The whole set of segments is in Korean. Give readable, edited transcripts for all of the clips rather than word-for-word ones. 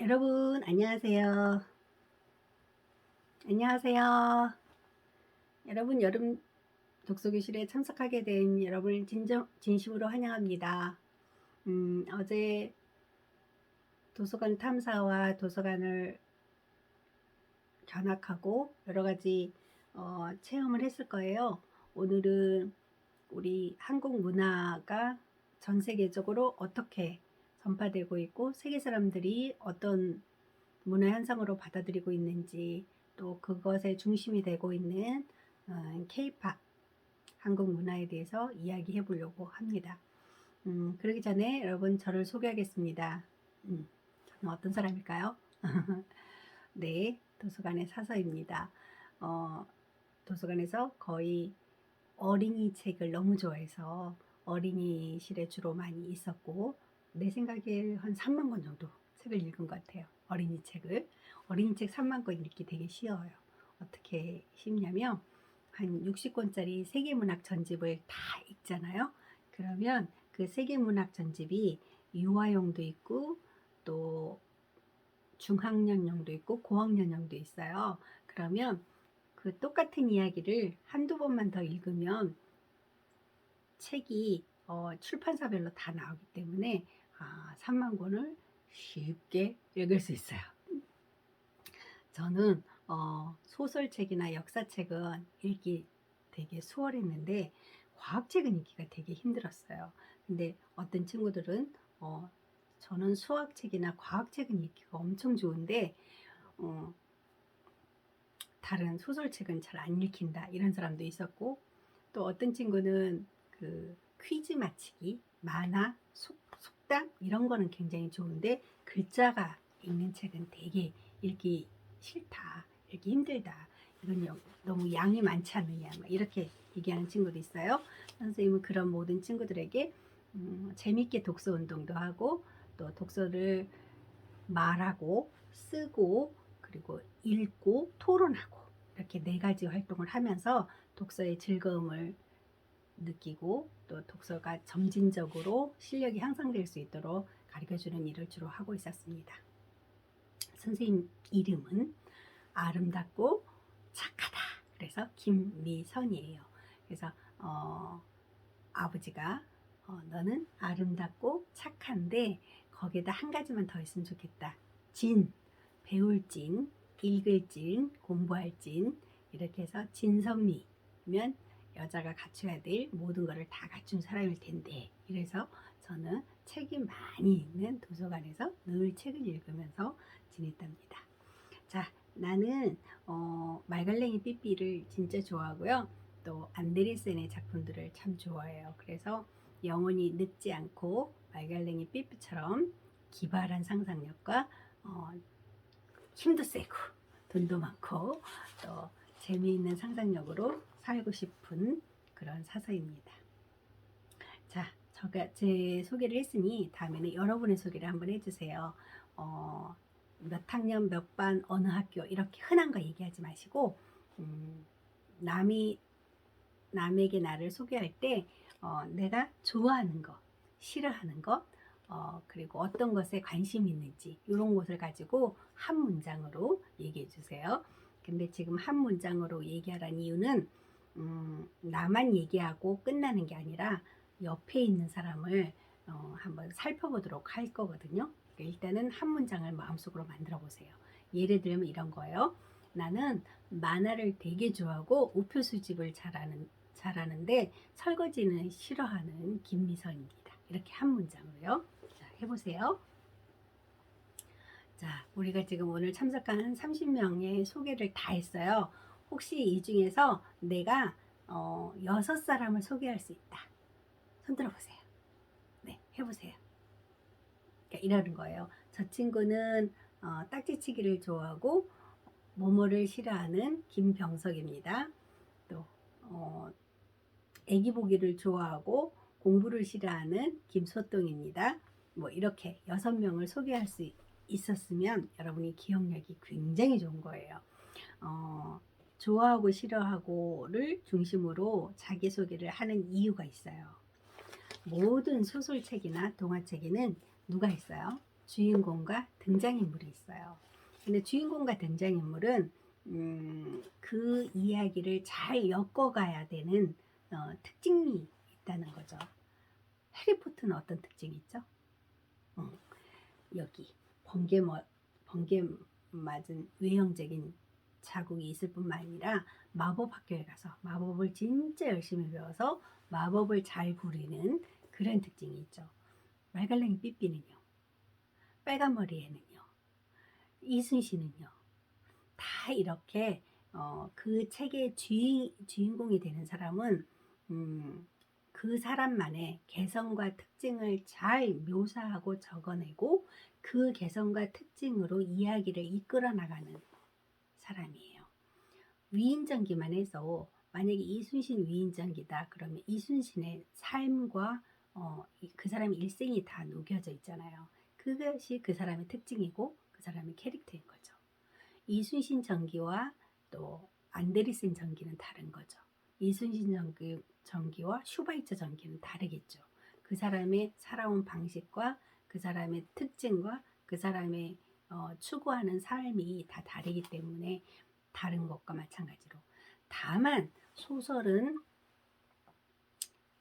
여러분 안녕하세요. 안녕하세요. 여러분 여름 독서교실에 참석하게 된 여러분을 진심으로 환영합니다. 어제 도서관 탐사와 도서관을 견학하고 여러 가지 체험을 했을 거예요. 오늘은 우리 한국 문화가 전 세계적으로 어떻게 전파되고 있고 세계 사람들이 어떤 문화 현상으로 받아들이고 있는지, 또 그것의 중심이 되고 있는 K-팝 한국 문화에 대해서 이야기해 보려고 합니다. 그러기 전에 여러분 저를 소개하겠습니다. 저는 어떤 사람일까요? 네, 도서관의 사서입니다. 도서관에서 거의 어린이 책을 너무 좋아해서 어린이실에 주로 많이 있었고, 내 생각에 한 3만 권 정도 책을 읽은 것 같아요. 어린이 책을. 어린이 책 3만 권 읽기 되게 쉬워요. 어떻게 쉽냐면 한 60권짜리 세계문학 전집을 다 읽잖아요. 그러면 그 세계문학 전집이 유아용도 있고 또 중학년용도 있고 고학년용도 있어요. 그러면 그 똑같은 이야기를 한두 번만 더 읽으면 책이 출판사별로 다 나오기 때문에 3만 권을 쉽게 읽을 수 있어요. 저는 소설책이나 역사책은 읽기 되게 수월했는데 과학책은 읽기가 되게 힘들었어요. 근데 어떤 친구들은 저는 수학책이나 과학책은 읽기가 엄청 좋은데 다른 소설책은 잘 안 읽힌다 이런 사람도 있었고, 또 어떤 친구는 그 퀴즈 맞히기, 만화, 속담 이런 거는 굉장히 좋은데 글자가 있는 책은 되게 읽기 싫다, 읽기 힘들다, 이건 너무 양이 많지 않느냐 이렇게 얘기하는 친구도 있어요. 선생님은 그런 모든 친구들에게 재밌게 독서 운동도 하고 또 독서를 말하고 쓰고 그리고 읽고 토론하고 이렇게 4가지 활동을 하면서 독서의 즐거움을 느끼고 또 독서가 점진적으로 실력이 향상될 수 있도록 가르쳐주는 일을 주로 하고 있었습니다. 선생님 이름은 아름답고 착하다. 그래서 김미선이에요. 그래서 아버지가 너는 아름답고 착한데 거기에다 한 가지만 더 있으면 좋겠다. 진, 배울 진, 읽을 진, 공부할 진, 이렇게 해서 진선미면 여자가 갖춰야 될 모든 것을 다 갖춘 사람일 텐데, 이래서 저는 책이 많이 있는 도서관에서 늘 책을 읽으면서 지냈답니다. 자, 나는 말갈랭이 삐삐를 진짜 좋아하고요. 또 안데르센의 작품들을 참 좋아해요. 그래서 영혼이 늙지 않고 말갈랭이 삐삐처럼 기발한 상상력과 힘도 세고 돈도 많고 또 재미있는 상상력으로 살고 싶은 그런 사서입니다. 자, 제가 제 소개를 했으니 다음에는 여러분의 소개를 한번 해주세요. 몇 학년, 몇 반, 어느 학교 이렇게 흔한 거 얘기하지 마시고 남에게 나를 소개할 때 내가 좋아하는 것, 싫어하는 것, 그리고 어떤 것에 관심이 있는지 이런 것을 가지고 한 문장으로 얘기해 주세요. 근데 지금 한 문장으로 얘기하라는 이유는 나만 얘기하고 끝나는 게 아니라 옆에 있는 사람을 한번 살펴보도록 할 거거든요. 일단은 한 문장을 마음속으로 만들어 보세요. 예를 들면 이런 거예요. 나는 만화를 되게 좋아하고 우표 수집을 잘하는데 설거지는 싫어하는 김미선입니다. 이렇게 한 문장으로요. 자, 해보세요. 자, 우리가 지금 오늘 참석한 30명의 소개를 다 했어요. 혹시 이 중에서 내가 6사람을 소개할 수 있다. 손 들어보세요. 네, 해보세요. 그러니까 이러는 거예요. 저 친구는 딱지치기를 좋아하고 모모를 싫어하는 김병석입니다. 또 애기 보기를 좋아하고 공부를 싫어하는 김소똥입니다. 뭐 이렇게 6명을 소개할 수 있었으면 여러분이 기억력이 굉장히 좋은 거예요. 좋아하고 싫어하고를 중심으로 자기소개를 하는 이유가 있어요. 모든 소설책이나 동화책에는 누가 있어요? 주인공과 등장인물이 있어요. 근데 주인공과 등장인물은 그 이야기를 잘 엮어가야 되는 특징이 있다는 거죠. 해리포터는 어떤 특징이 있죠? 여기 번개 맞은 외형적인 자국이 있을 뿐만 아니라 마법 학교에 가서 마법을 진짜 열심히 배워서 마법을 잘 부리는 그런 특징이 있죠. 말갈랭이 삐삐는요, 빨간머리에는요, 이순신은요, 다 이렇게 그 책의 주인공이 되는 사람은 그 사람만의 개성과 특징을 잘 묘사하고 적어내고 그 개성과 특징으로 이야기를 이끌어 나가는 사람이에요. 위인전기만 해서 만약에 이순신 위인전기다 그러면 이순신의 삶과 그 사람의 일생이 다 녹여져 있잖아요. 그것이 그 사람의 특징이고 그 사람의 캐릭터인 거죠. 이순신 전기와 또 안데르센 전기는 다른 거죠. 이순신 전기와 슈바이처 전기는 다르겠죠. 그 사람의 살아온 방식과 그 사람의 특징과 그 사람의 추구하는 삶이 다 다르기 때문에 다른 것과 마찬가지로. 다만 소설은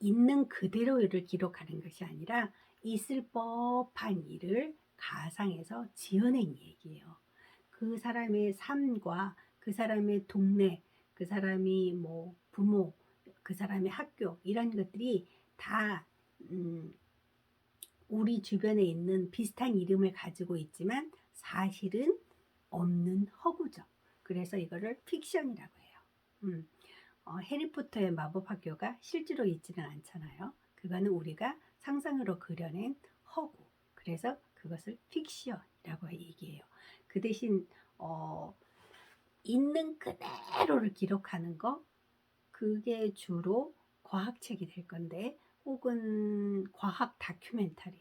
있는 그대로를 기록하는 것이 아니라 있을 법한 일을 가상해서 지어낸 얘기예요. 그 사람의 삶과 그 사람의 동네, 그 사람이 뭐 부모, 그 사람의 학교 이런 것들이 다 우리 주변에 있는 비슷한 이름을 가지고 있지만 사실은 없는 허구죠. 그래서 이거를 픽션이라고 해요. 해리포터의 마법학교가 실제로 있지는 않잖아요. 그거는 우리가 상상으로 그려낸 허구. 그래서 그것을 픽션이라고 얘기해요. 그 대신 있는 그대로를 기록하는 거, 그게 주로 과학책이 될 건데, 혹은 과학 다큐멘터리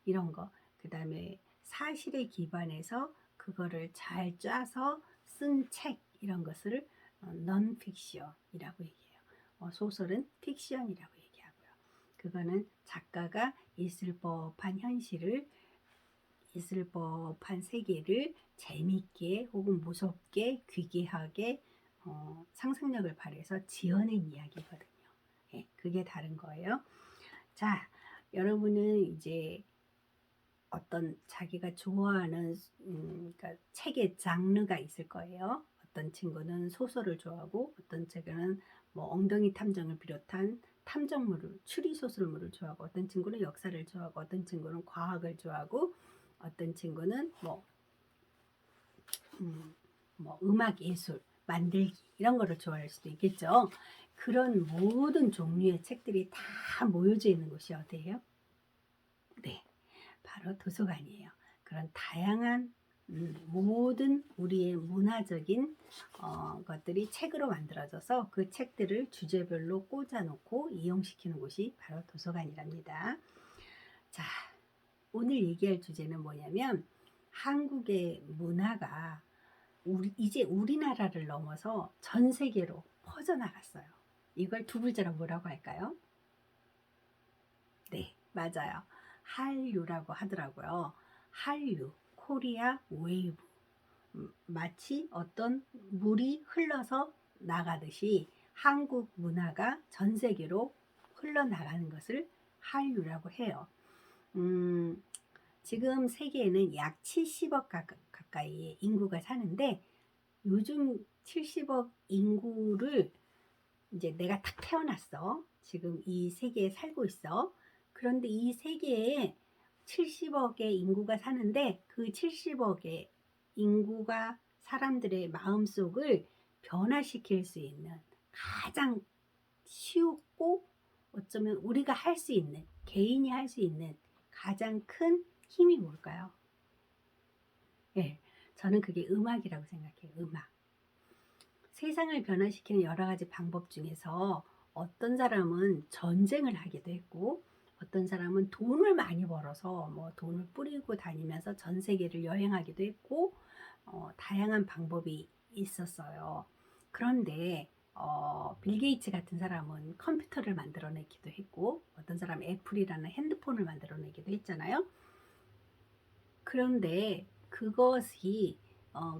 이런 거, 그 다음에 사실에 기반해서 그거를 잘 짜서 쓴 책 이런 것을 non-fiction이라고 얘기해요. 소설은 픽션이라고 얘기하고요. 그거는 작가가 있을 법한 현실을, 있을 법한 세계를 재밌게 혹은 무섭게 귀기하게 상상력을 발휘해서 지어낸 이야기거든요. 예, 그게 다른 거예요. 자, 여러분은 이제 어떤 자기가 좋아하는 그러니까 책의 장르가 있을 거예요. 어떤 친구는 소설을 좋아하고 어떤 친구는 뭐 엉덩이 탐정을 비롯한 탐정물을, 추리소설물을 좋아하고 어떤 친구는 역사를 좋아하고 어떤 친구는 과학을 좋아하고 어떤 친구는 뭐 음악 예술, 만들기 이런 거를 좋아할 수도 있겠죠. 그런 모든 종류의 책들이 다 모여져 있는 곳이 어디예요? 네, 바로 도서관이에요. 그런 다양한 모든 우리의 문화적인 것들이 책으로 만들어져서 그 책들을 주제별로 꽂아놓고 이용시키는 곳이 바로 도서관이랍니다. 자, 오늘 얘기할 주제는 뭐냐면 한국의 문화가 이제 우리나라를 넘어서 전 세계로 퍼져나갔어요. 이걸 두 글자로 뭐라고 할까요? 네, 맞아요. 한류라고 하더라고요. 한류, 코리아 웨이브. 마치 어떤 물이 흘러서 나가듯이 한국 문화가 전 세계로 흘러나가는 것을 한류라고 해요. 지금 세계에는 약 70억 가까이의 인구가 사는데 요즘 70억 인구를 이제 내가 탁 태어났어. 지금 이 세계에 살고 있어. 그런데 이 세계에 70억의 인구가 사는데 그 70억의 인구가 사람들의 마음속을 변화시킬 수 있는 가장 쉽고 어쩌면 우리가 할 수 있는, 개인이 할 수 있는 가장 큰 힘이 뭘까요? 네, 저는 그게 음악이라고 생각해요. 음악. 세상을 변화시키는 여러 가지 방법 중에서 어떤 사람은 전쟁을 하기도 했고 어떤 사람은 돈을 많이 벌어서 뭐 돈을 뿌리고 다니면서 전 세계를 여행하기도 했고 다양한 방법이 있었어요. 그런데 빌 게이츠 같은 사람은 컴퓨터를 만들어내기도 했고 어떤 사람은 애플이라는 핸드폰을 만들어내기도 했잖아요. 그런데 그것이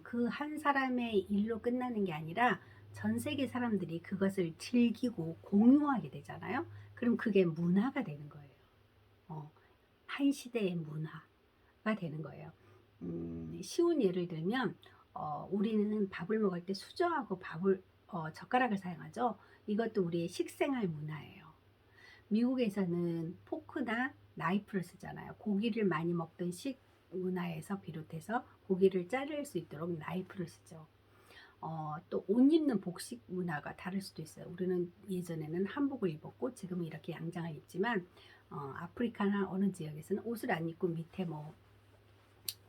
그 한 사람의 일로 끝나는 게 아니라 전 세계 사람들이 그것을 즐기고 공유하게 되잖아요. 그럼 그게 문화가 되는 거예요. 어, 한 시대의 문화가 되는 거예요. 쉬운 예를 들면 우리는 밥을 먹을 때 수저하고 젓가락을 사용하죠. 이것도 우리의 식생활 문화예요. 미국에서는 포크나 나이프를 쓰잖아요. 고기를 많이 먹던 식 문화에서 비롯해서 고기를 자를 수 있도록 나이프를 쓰죠. 또 옷 입는 복식 문화가 다를 수도 있어요. 우리는 예전에는 한복을 입었고 지금은 이렇게 양장을 입지만 아프리카나 어느 지역에서는 옷을 안 입고 밑에 뭐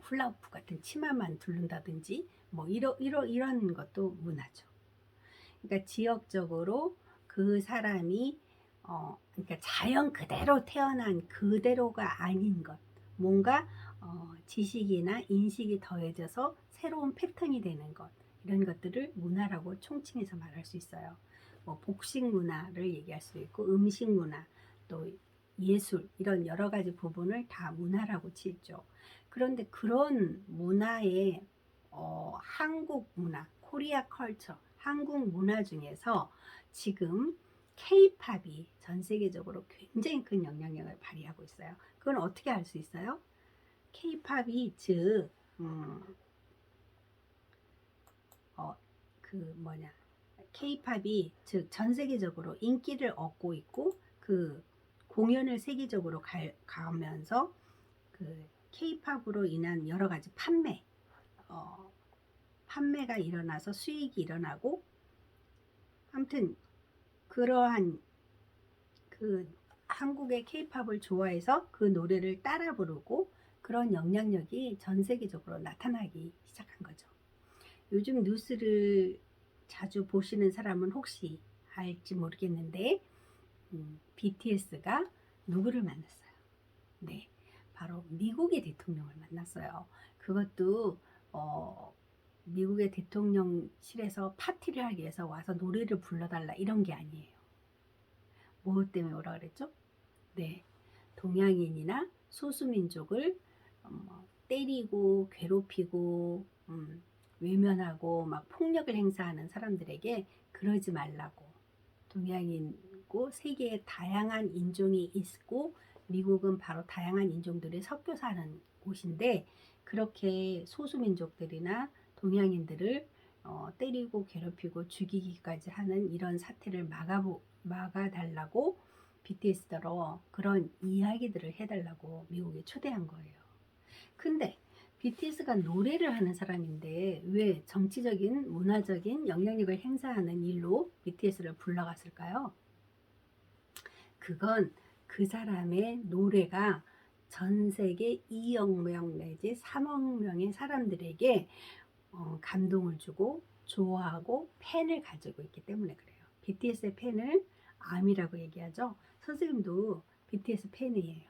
훌라후프 같은 치마만 두른다든지 뭐 이런 것도 문화죠. 그러니까 지역적으로 그 사람이 그러니까 자연 그대로 태어난 그대로가 아닌 것, 뭔가 지식이나 인식이 더해져서 새로운 패턴이 되는 것, 이런 것들을 문화라고 총칭해서 말할 수 있어요. 뭐 복식 문화를 얘기할 수 있고 음식 문화, 또 예술 이런 여러 가지 부분을 다 문화라고 치죠. 그런데 그런 문화의 한국 문화, 코리아 컬처, 한국 문화 중에서 지금 K-팝이 전 세계적으로 굉장히 큰 영향력을 발휘하고 있어요. 그건 어떻게 알 수 있어요? K-팝이 즉 K-팝이 즉 전 세계적으로 인기를 얻고 있고 그 공연을 세계적으로 가면서 그 K-팝으로 인한 여러 가지 판매가 일어나서 수익이 일어나고 아무튼 그러한 그 한국의 케이팝을 좋아해서 그 노래를 따라 부르고 그런 영향력이 전 세계적으로 나타나기 시작한 거죠. 요즘 뉴스를 자주 보시는 사람은 혹시 알지 모르겠는데 BTS가 누구를 만났어요? 네, 바로 미국의 대통령을 만났어요. 그것도 미국의 대통령실에서 파티를 하기 위해서 와서 노래를 불러달라 이런 게 아니에요. 뭐 때문에 오라 그랬죠? 네, 동양인이나 소수민족을 때리고 괴롭히고 외면하고 막 폭력을 행사하는 사람들에게 그러지 말라고. 동양인고 세계에 다양한 인종이 있고 미국은 바로 다양한 인종들이 섞여 사는 곳인데 그렇게 소수민족들이나 동양인들을 때리고 괴롭히고 죽이기까지 하는 이런 사태를 막아달라고 BTS더러 그런 이야기들을 해달라고 미국에 초대한 거예요. 근데 BTS가 노래를 하는 사람인데 왜 정치적인 문화적인 영향력을 행사하는 일로 BTS를 불러갔을까요? 그건 그 사람의 노래가 전 세계 2억 명 내지 3억 명의 사람들에게 감동을 주고 좋아하고 팬을 가지고 있기 때문에 그래요. BTS의 팬을 아미라고 얘기하죠. 선생님도 BTS 팬이에요.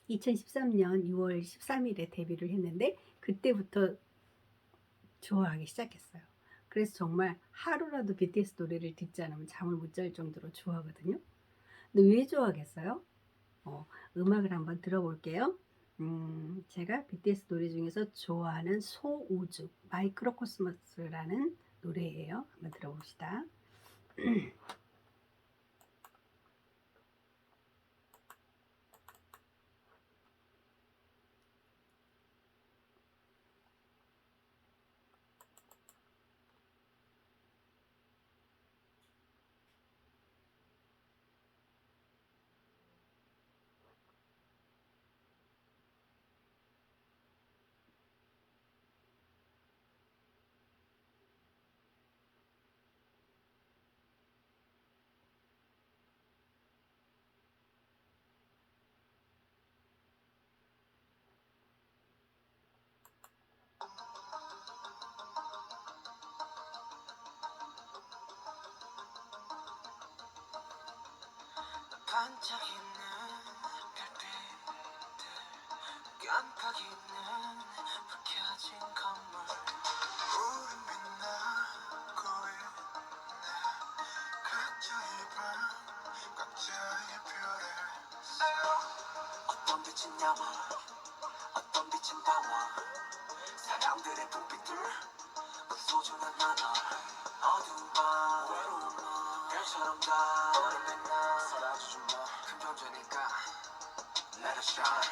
2013년 6월 13일에 데뷔를 했는데 그때부터 좋아하기 시작했어요. 그래서 정말 하루라도 BTS 노래를 듣지 않으면 잠을 못 잘 정도로 좋아하거든요. 근데 왜 좋아하겠어요? 음악을 한번 들어볼게요. 제가 BTS 노래 중에서 좋아하는 소우주 마이크로코스모스라는 노래예요. 한번 들어봅시다. 반짝이는 별빛들 깜빡이는 불켜진 건물 우린 빛나고 있네 각자의 밤 각자의 별에 어떤 빛이 나와 없던 빛은 다워 사람들의 불빛들 소중한 나널 어두운 밤 외로운 너 별처럼 다 어른된 나 사라지지 마 금전제니까 Let it shine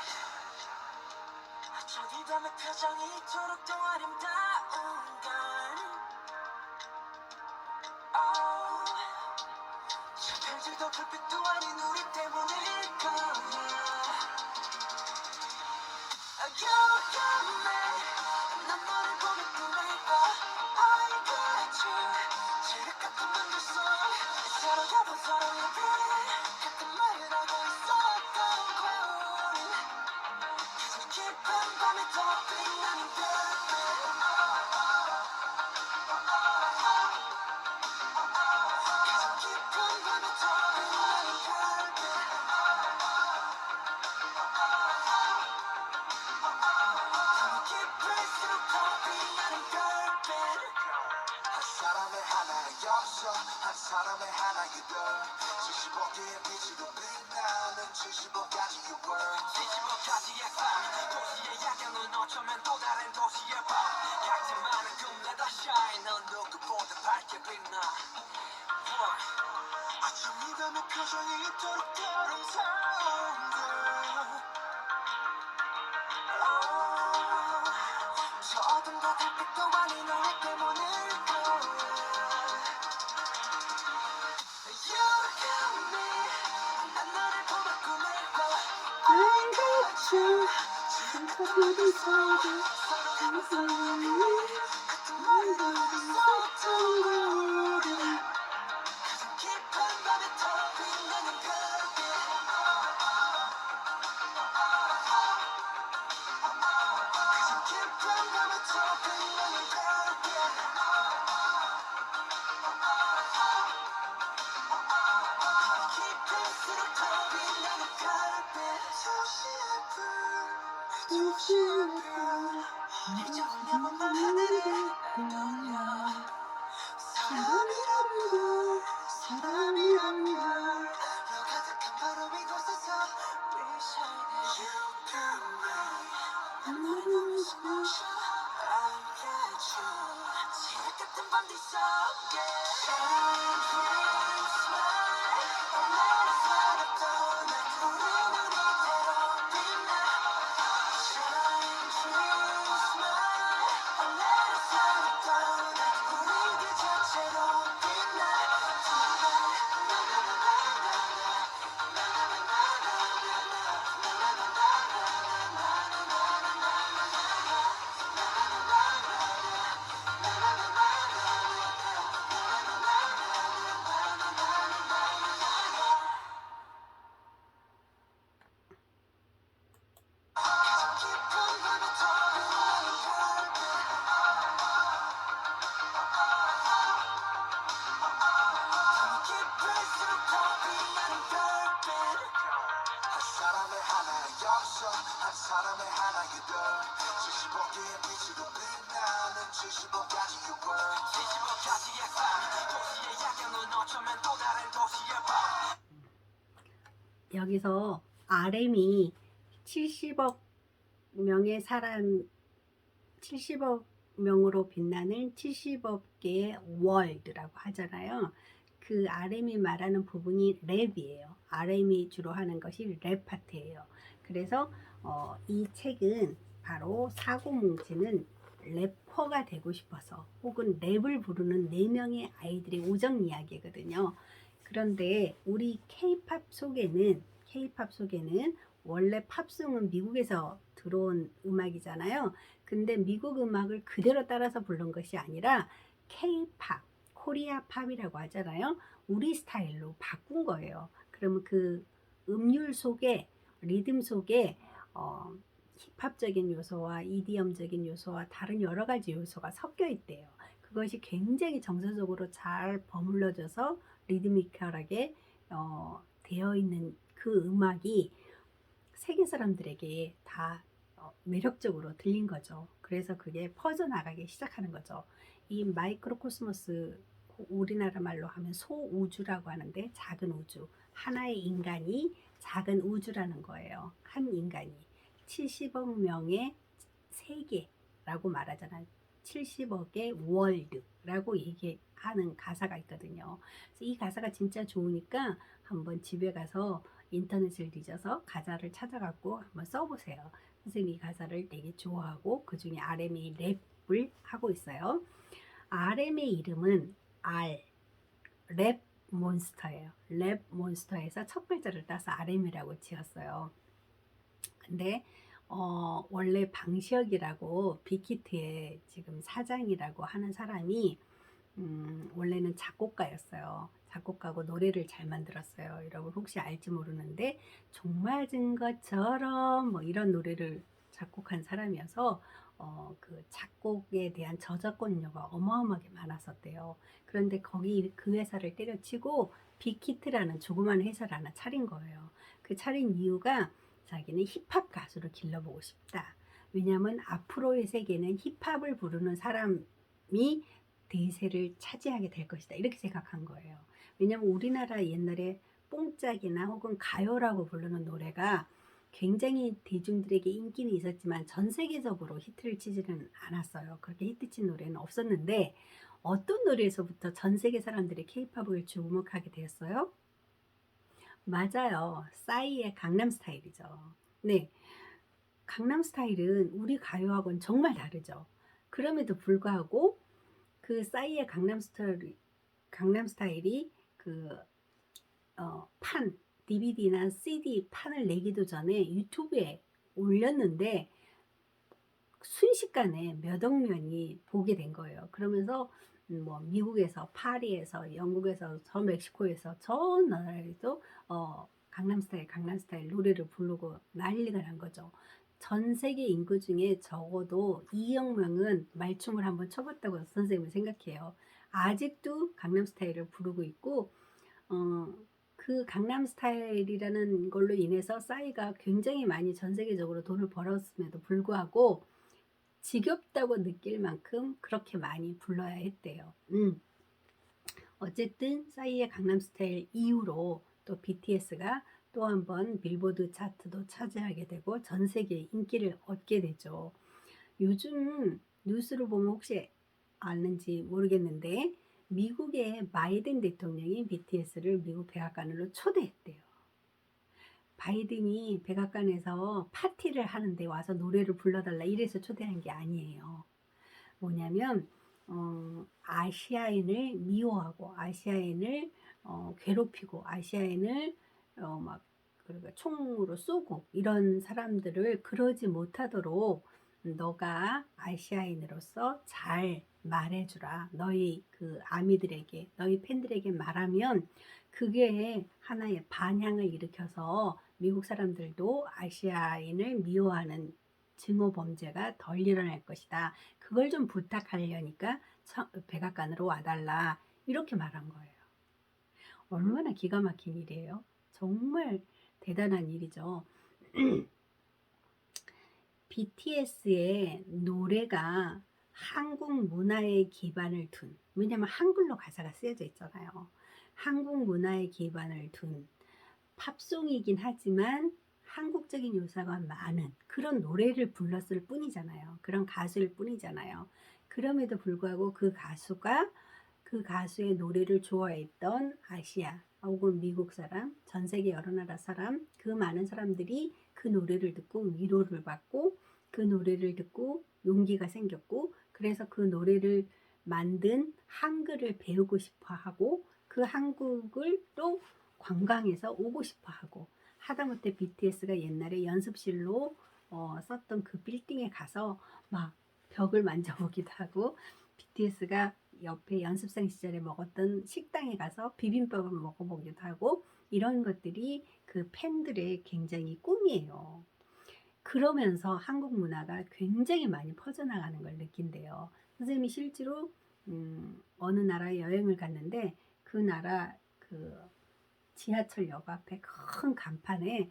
저기 밤의 표정이 이토록 더 아름다운 걸 저 별들도 불빛도 아닌 우리 때문일 거야 You're coming 난 너를 보며 꿈을 꿔 I got you 지극 같은 눈들 속 서로가 본 서로의 빛 같은 말을 하고 있었던 거울 가장 깊은 밤에 더 빛나는 별빛 가장 깊은 밤에 더 빛나는 별빛 더 깊을수록 더 빛나는 별빛 한 사람의 하나의 역사 한 사람의 하나의 별 75개의 빛으로 빛나는 75가지의 world 75가지의 삶 도시의 야경은 어쩌면 또 다른 도시의 밤 각자 많은 꿈 let us shine 넌 누구보다 밝게 빛나 어쩜 이 밤의 표정이 이토록 더 아름다운 걸 저 어둠과 달빛도 아닌 너의 때문일 거야 You're coming 난 너를 보며 꿈을 꿔 I got you 지금까지 서로 같은 말을 하고 있었던 거를 가장 깊은 밤에 더 빛나는 별빛 가장 깊은 밤에 더 빛나는 별빛 더 깊을수록 더 빛나는 별빛 도시의 불 이제 올려본만 하늘에 날 돌려 사람이란 걸 사람이란 걸 너 가득한 바로 이곳에서 We shine You got me 난 너를 보며 숨을 쉬어 I got you 지옥 같은 밤들 속에 Shine through smile 얼마나 살았던 날 우리는 이대로 빛나 Shine through smile 얼마나 살았던 날 우리 그 자체로 빛나 가장 깊은 밤에 더 빛나는 별빛 더 깊을수록 더 빛나는 별빛 한 사람의 하나의 역사 한 사람의 하나의 별 75개의 빛으로 빛나는 75가지의 world 75가지의 삶 도시의 야경은 어쩌면 또 다른 도시의 밤 여기서 RM이 70억 명의 사람 70억 명으로 빛나는 70억 개의 월드라고 하잖아요. 그 RM이 말하는 부분이 랩이에요. RM이 주로 하는 것이 랩 파트예요. 그래서 이 책은 바로 사고뭉치는 래퍼가 되고 싶어서 혹은 랩을 부르는 4명의 아이들의 우정 이야기거든요. 그런데 우리 K-팝 속에는 원래 팝송은 미국에서 들어온 음악이잖아요. 근데 미국 음악을 그대로 따라서 부른 것이 아니라 K-팝, 코리아 팝이라고 하잖아요. 우리 스타일로 바꾼 거예요. 그러면 그 음률 속에 리듬 속에 힙합적인 요소와 EDM적인 요소와 다른 여러 가지 요소가 섞여 있대요. 그것이 굉장히 정서적으로 잘 버물러져서 리드미컬하게 되어 있는 그 음악이 세계 사람들에게 다 매력적으로 들린 거죠. 그래서 그게 퍼져나가기 시작하는 거죠. 이 마이크로코스모스, 우리나라 말로 하면 소우주라고 하는데 작은 우주, 하나의 인간이 작은 우주라는 거예요. 한 인간이. 70억 명의 세계라고 말하잖아요. 70억의 월드라고 얘기하는 가사가 있거든요. 그래서 이 가사가 진짜 좋으니까 한번 집에 가서 인터넷을 뒤져서 가사를 찾아갖고 한번 써보세요. 선생님이 이 가사를 되게 좋아하고 그 중에 RM이 랩을 하고 있어요. RM의 이름은 랩 몬스터예요. 랩 몬스터에서 첫 글자를 따서 RM이라고 지었어요. 근데 원래 방시혁이라고 빅히트의 지금 사장이라고 하는 사람이 원래는 작곡가였어요. 작곡가고 노래를 잘 만들었어요. 여러분 혹시 알지 모르는데 종 맞은 것처럼 뭐 이런 노래를 작곡한 사람이어서 그 작곡에 대한 저작권료가 어마어마하게 많았었대요. 그런데 거기 그 회사를 때려치고 빅히트라는 조그만 회사를 하나 차린 거예요. 그 차린 이유가 자기는 힙합 가수를 길러보고 싶다. 왜냐하면 앞으로의 세계는 힙합을 부르는 사람이 대세를 차지하게 될 것이다. 이렇게 생각한 거예요. 왜냐하면 우리나라 옛날에 뽕짝이나 혹은 가요라고 부르는 노래가 굉장히 대중들에게 인기는 있었지만 전 세계적으로 히트를 치지는 않았어요. 그렇게 히트친 노래는 없었는데 어떤 노래에서부터 전 세계 사람들이 케이팝을 주목하게 되었어요? 맞아요. 싸이의 강남스타일이죠. 네, 강남스타일은 우리 가요하고는 정말 다르죠. 그럼에도 불구하고 그 싸이의 강남스타일이 그 DVD나 CD 판을 내기도 전에 유튜브에 올렸는데 순식간에 몇억 명이 보게 된 거예요. 그러면서 뭐 미국에서 파리에서 영국에서 저 멕시코에서 저 나라에도 강남스타일 노래를 부르고 난리가 난 거죠. 전 세계 인구 중에 적어도 2억 명은 말춤을 한번 춰봤다고 선생님은 생각해요. 아직도 강남스타일을 부르고 있고 그 강남스타일이라는 걸로 인해서 싸이가 굉장히 많이 전 세계적으로 돈을 벌었음에도 불구하고 지겹다고 느낄 만큼 그렇게 많이 불러야 했대요. 어쨌든 싸이의 강남스타일 이후로 또 BTS가 또 한 번 빌보드 차트도 차지하게 되고 전 세계 인기를 얻게 되죠. 요즘 뉴스를 보면 혹시 아는지 모르겠는데 미국의 바이든 대통령이 BTS를 미국 백악관으로 초대했대요. 바이든이 백악관에서 파티를 하는데 와서 노래를 불러달라 이래서 초대한 게 아니에요. 뭐냐면 아시아인을 미워하고 아시아인을 괴롭히고 아시아인을 막 그러니까 총으로 쏘고 이런 사람들을 그러지 못하도록 너가 아시아인으로서 잘 말해주라. 너희 그 아미들에게 너희 팬들에게 말하면 그게 하나의 반향을 일으켜서 미국 사람들도 아시아인을 미워하는 증오 범죄가 덜 일어날 것이다. 그걸 좀 부탁하려니까 백악관으로 와달라. 이렇게 말한 거예요. 얼마나 기가 막힌 일이에요. 정말 대단한 일이죠. BTS의 노래가 한국 문화에 기반을 둔, 왜냐면 한글로 가사가 쓰여져 있잖아요. 한국 문화에 기반을 둔 팝송이긴 하지만 한국적인 요소가 많은 그런 노래를 불렀을 뿐이잖아요. 그런 가수일 뿐이잖아요. 그럼에도 불구하고 그 가수가 그 가수의 노래를 좋아했던 아시아 혹은 미국 사람, 전 세계 여러 나라 사람, 그 많은 사람들이 그 노래를 듣고 위로를 받고 그 노래를 듣고 용기가 생겼고 그래서 그 노래를 만든 한글을 배우고 싶어 하고 그 한국을 또 관광해서 오고 싶어 하고 하다못해 BTS가 옛날에 연습실로 썼던 그 빌딩에 가서 막 벽을 만져보기도 하고 BTS가 옆에 연습생 시절에 먹었던 식당에 가서 비빔밥을 먹어보기도 하고 이런 것들이 그 팬들의 굉장히 꿈이에요. 그러면서 한국 문화가 굉장히 많이 퍼져나가는 걸 느낀대요. 선생님이 실제로 어느 나라에 여행을 갔는데 그 나라 그 지하철역 앞에 큰 간판에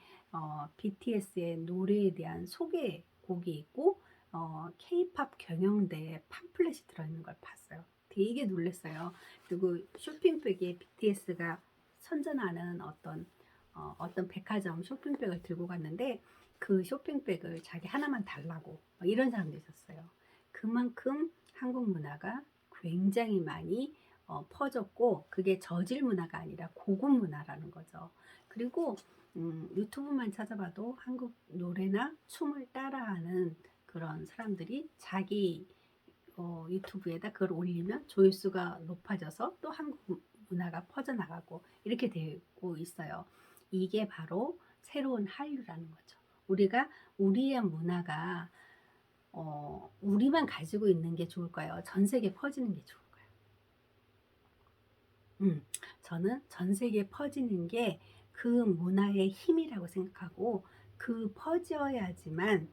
BTS의 노래에 대한 소개곡이 있고 K-팝 경영대회 팜플렛이 들어있는 걸 봤어요. 되게 놀랐어요. 그리고 쇼핑백에 BTS가 선전하는 어떤 백화점 쇼핑백을 들고 갔는데 그 쇼핑백을 자기 하나만 달라고 이런 사람도 있었어요. 그만큼 한국 문화가 굉장히 많이 퍼졌고 그게 저질 문화가 아니라 고급 문화라는 거죠. 그리고 유튜브만 찾아봐도 한국 노래나 춤을 따라하는 그런 사람들이 자기 유튜브에다 그걸 올리면 조회수가 높아져서 또 한국 문화가 퍼져나가고 이렇게 되고 있어요. 이게 바로 새로운 한류라는 거죠. 우리가 우리의 문화가 우리만 가지고 있는 게 좋을까요? 전 세계에 퍼지는 게 좋을까요? 저는 전 세계에 퍼지는 게 그 문화의 힘이라고 생각하고 그 퍼져야지만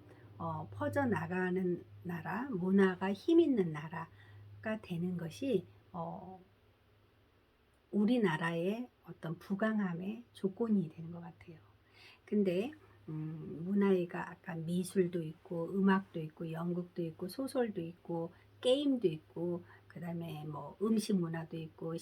퍼져나가는 나라, 문화가 힘 있는 나라가 되는 것이 우리나라의 어떤 부강함의 조건이 되는 것 같아요. 근데 문화가 아까 미술도 있고 음악도 있고 연극도 있고 소설도 있고 게임도 있고 그다음에 뭐 음식 문화도 있고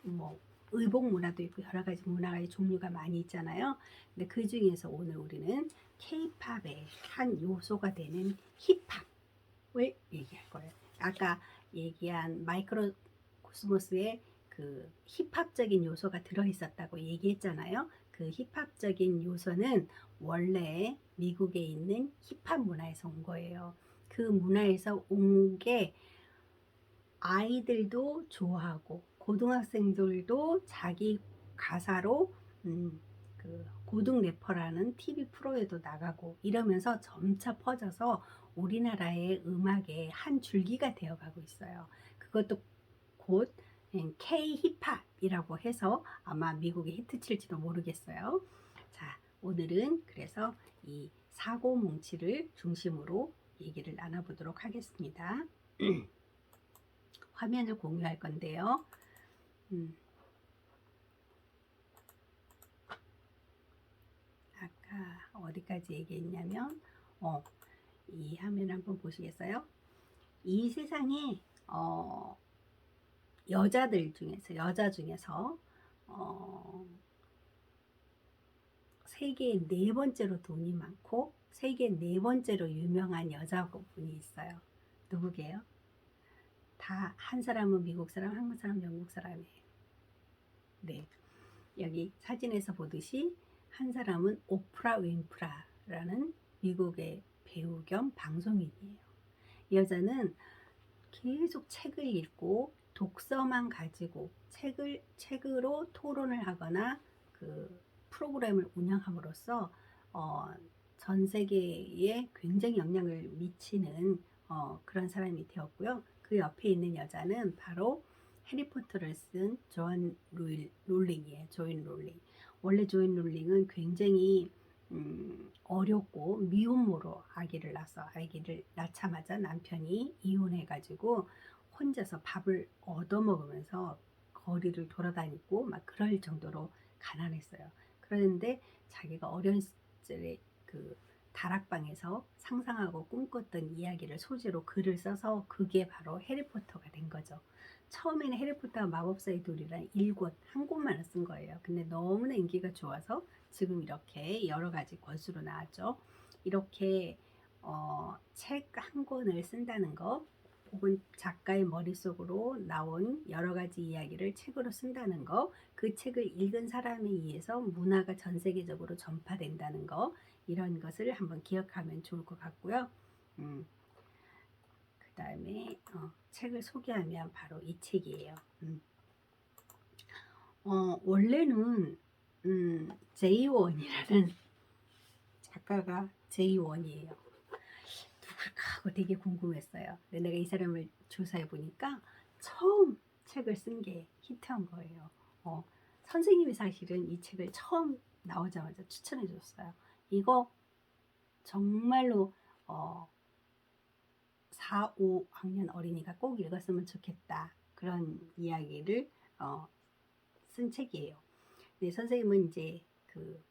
뭐 의복 문화도 있고 여러 가지 문화의 종류가 많이 있잖아요. 근데 그 중에서 오늘 우리는 K-팝의 한 요소가 되는 힙합을 얘기할 거예요. 아까 얘기한 마이크로 코스모스의 그 힙합적인 요소가 들어있었다고 얘기했잖아요. 그 힙합적인 요소는 원래 미국에 있는 힙합 문화에서 온 거예요. 그 문화에서 온 게 아이들도 좋아하고 고등학생들도 자기 가사로 그 고등 래퍼라는 TV 프로에도 나가고 이러면서 점차 퍼져서 우리나라의 음악의 한 줄기가 되어가고 있어요. 그것도 곧 K 힙합이라고 해서 아마 미국에 히트칠지도 모르겠어요. 자, 오늘은 그래서 이 사고 뭉치를 중심으로 얘기를 나눠보도록 하겠습니다. 화면을 공유할 건데요. 아까 어디까지 얘기했냐면 이 화면 한번 보시겠어요? 이 세상에 여자 중에서 세계 네 번째로 돈이 많고 세계 네 번째로 유명한 여자분이 있어요. 누구게요? 다 한 사람은 미국 사람, 한국 사람, 영국 사람이에요. 네, 여기 사진에서 보듯이 한 사람은 오프라 윈프라라는 미국의 배우 겸 방송인이에요. 이 여자는 계속 책을 읽고 독서만 가지고 책으로 토론을 하거나 그 프로그램을 운영함으로써 전 세계에 굉장히 영향을 미치는 그런 사람이 되었고요. 그 옆에 있는 여자는 바로 해리포터를 쓴 조인 롤링이에요. 조인 롤링. 원래 조인 롤링은 굉장히 어렵고 미혼모로 아기를 낳자마자 남편이 이혼해가지고 혼자서 밥을 얻어먹으면서 거리를 돌아다니고 막 그럴 정도로 가난했어요. 그런데 자기가 어린 시절에 그 다락방에서 상상하고 꿈꿨던 이야기를 소재로 글을 써서 그게 바로 해리포터가 된 거죠. 처음에는 해리포터와 마법사의 돌이란 1권, 한 권만 쓴 거예요. 근데 너무나 인기가 좋아서 지금 이렇게 여러 가지 권수로 나왔죠. 이렇게 책 한 권을 쓴다는 거 혹은 작가의 머릿속으로 나온 여러 가지 이야기를 책으로 쓴다는 거, 그 책을 읽은 사람에 의해서 문화가 전 세계적으로 전파된다는 거, 이런 것을 한번 기억하면 좋을 것 같고요. 그 다음에 책을 소개하면 바로 이 책이에요. 원래는 제이원이라는 작가가 제이원이에요. 누굴까 하고 되게 궁금했어요. 근데 내가 이 사람을 조사해 보니까 처음 책을 쓴 게 히트한 거예요. 선생님이 사실은 이 책을 처음 나오자마자 추천해 줬어요. 이거 정말로 4, 5학년 어린이가 꼭 읽었으면 좋겠다. 그런 이야기를 쓴 책이에요. 네, 선생님은 이제 그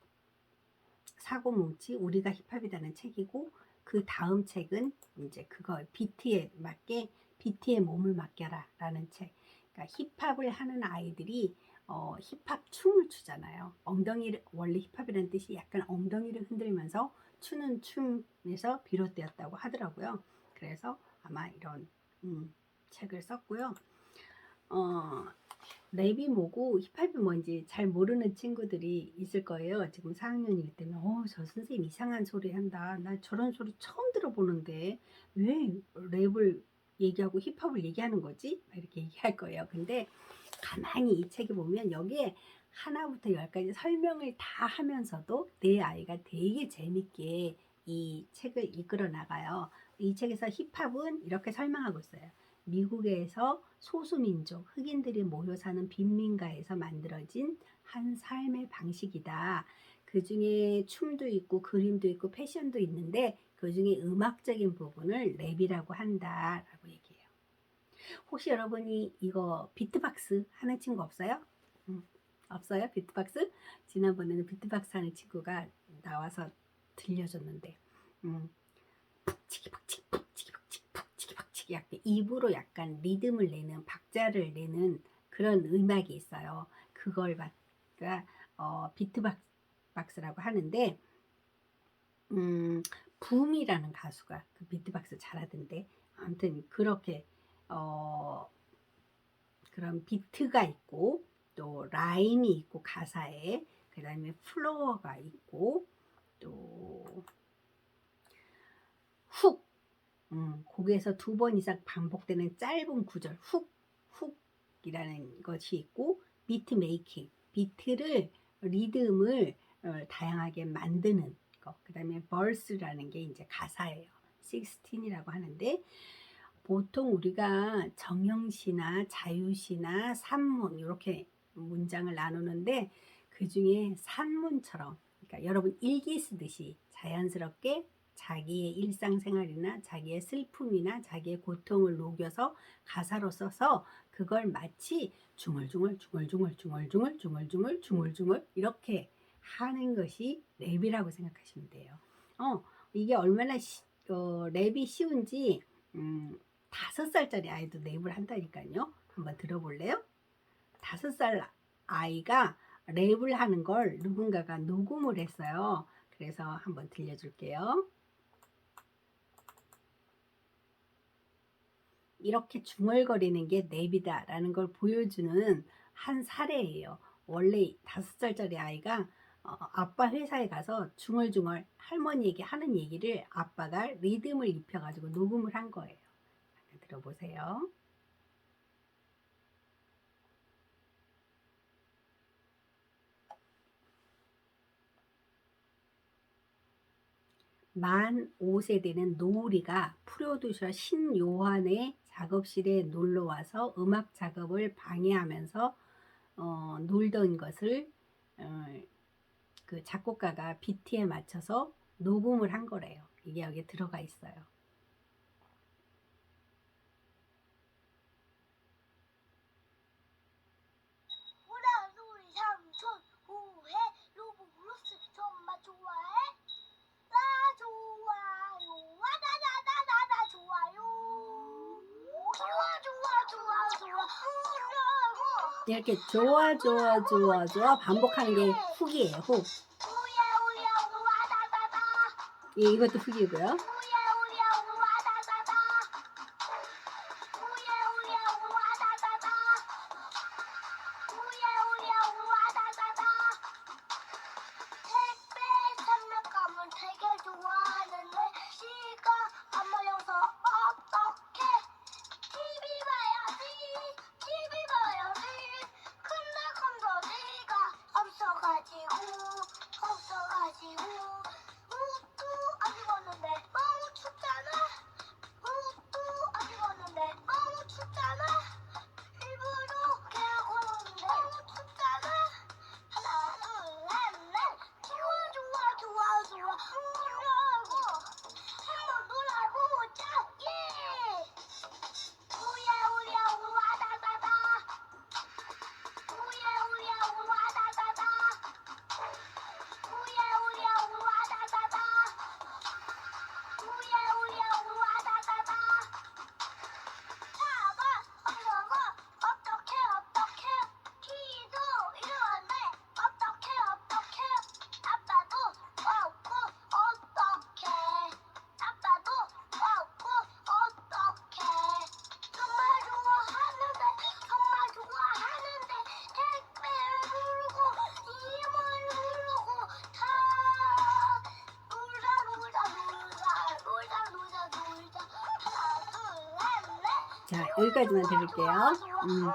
사고뭉치 우리가 힙합이라는 책이고 그 다음 책은 이제 그거 BT에 맞게 BT의 몸을 맡겨라 라는 책. 그러니까 힙합을 하는 아이들이 힙합 춤을 추잖아요. 엉덩이를 원래 힙합이라는 뜻이 약간 엉덩이를 흔들면서 추는 춤에서 비롯되었다고 하더라고요. 그래서 아마 이런 책을 썼고요. 랩이 뭐고 힙합이 뭔지 잘 모르는 친구들이 있을 거예요. 지금 4학년이기 때문에 저 선생님 이상한 소리 한다. 나 저런 소리 처음 들어보는데 왜 랩을 얘기하고 힙합을 얘기하는 거지? 이렇게 얘기할 거예요. 근데 가만히 이 책에 보면 여기에 하나부터 열까지 설명을 다 하면서도 내 아이가 되게 재밌게 이 책을 이끌어 나가요. 이 책에서 힙합은 이렇게 설명하고 있어요. 미국에서 소수민족, 흑인들이 모여 사는 빈민가에서 만들어진 한 삶의 방식이다. 그 중에 춤도 있고 그림도 있고 패션도 있는데 그 중에 음악적인 부분을 랩이라고 한다라고 얘기해요. 혹시 여러분이 이거 비트박스 하는 친구 없어요? 없어요? 비트박스? 지난번에는 비트박스 하는 친구가 나와서 들려줬는데 푹치기 푹치기 푹치기 푹치기 푹치기 푹치기 약간 입으로 약간 리듬을 내는 박자를 내는 그런 음악이 있어요. 그걸 비트박스라고 하는데 붐이라는 가수가 그 비트박스 잘하던데 아무튼 그렇게 그런 비트가 있고 또 라임이 있고 가사에 그 다음에 플로어가 있고 또 훅 곡에서 2번 이상 반복되는 짧은 구절 훅이라는 것이 있고 비트 메이킹 비트를 리듬을 다양하게 만드는 것. 그 다음에 벌스라는 게 이제 가사예요. 16이라고 하는데 보통 우리가 정형시나 자유시나 산문 이렇게 문장을 나누는데 그 중에 산문처럼 그러니까 여러분 일기 쓰듯이 자연스럽게 자기의 일상생활이나 자기의 슬픔이나 자기의 고통을 녹여서 가사로 써서 그걸 마치 중얼중얼 이렇게 하는 것이 랩이라고 생각하시면 돼요. 이게 얼마나 랩이 쉬운지 5살짜리 아이도 랩을 한다니까요. 한번 들어볼래요? 5살 아이가 랩을 하는 걸 누군가가 녹음을 했어요. 그래서 한번 들려줄게요. 이렇게 중얼거리는 게 랩이다 라는 걸 보여주는 한 사례예요. 원래 5살짜리 아이가 아빠 회사에 가서 중얼중얼 할머니에게 하는 얘기를 아빠가 리듬을 입혀가지고 녹음을 한 거예요. 들어보세요. 만 5세되는 노을이가 프로듀서 신요한의 작업실에 놀러와서 음악 작업을 방해하면서 놀던 것을 그 작곡가가 비트에 맞춰서 녹음을 한 거래요. 이게 여기에 들어가 있어요. 우리 삼촌 후회 로브루스 정말 좋아해? 나 좋아요. 와다다다다다 좋아요. 좋아. 이렇게 좋아 반복하는 게 훅이에요. 훅. 이것도 훅이고요. 택배 장난감은 되게 좋아하는데 시가 안 말려서 어떡해? TV 봐야지. 근데 컴퓨터가 없어가지고 옷도 안 입었는데 너무 춥잖아. 일부러 계약 걸었는데 너무 춥잖아. 하나 둘셋넷 좋아 한번 놀아보자 예 우야 우와다다다 우야 우와다다다 우야 우와다다다 잡아 어서 가 어떡해 키도 이러네 어떡해 아빠도 없고 어떡해 자, 여기까지만 들을게요. 음.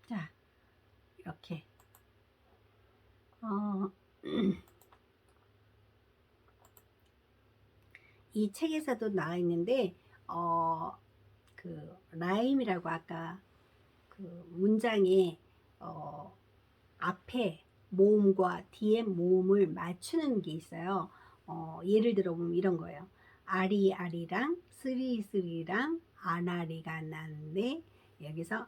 자, 이렇게 이 책에서도 나와 있는데 그 라임이라고 아까 그 문장에 앞에 모음과 뒤에 모음을 맞추는 게 있어요. 예를 들어 보면 이런 거예요. 아리아리랑 쓰리쓰리랑 아나리가 났는데 여기서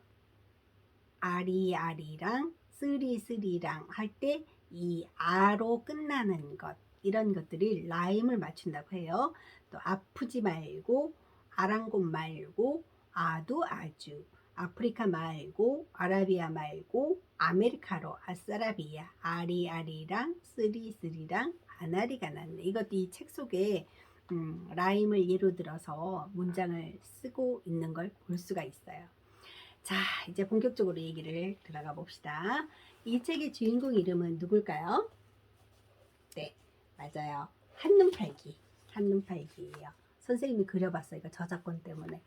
아리아리랑 쓰리쓰리랑 할 때 이 아로 끝나는 것 이런 것들이 라임을 맞춘다고 해요. 또 아프지 말고 아랑곳 말고 아두 아주 아프리카 말고 아라비아 말고 아메리카로 아싸라비아 아리아리랑 쓰리쓰리랑 아나리가 났네. 이것도 이 책 속에 라임을 예로 들어서 문장을 쓰고 있는 걸 볼 수가 있어요. 자, 이제 본격적으로 얘기를 들어가 봅시다. 이 책의 주인공 이름은 누굴까요? 네, 맞아요. 한눈팔기. 한눈팔기예요. 선생님이 그려봤어요. 이거 저작권 때문에.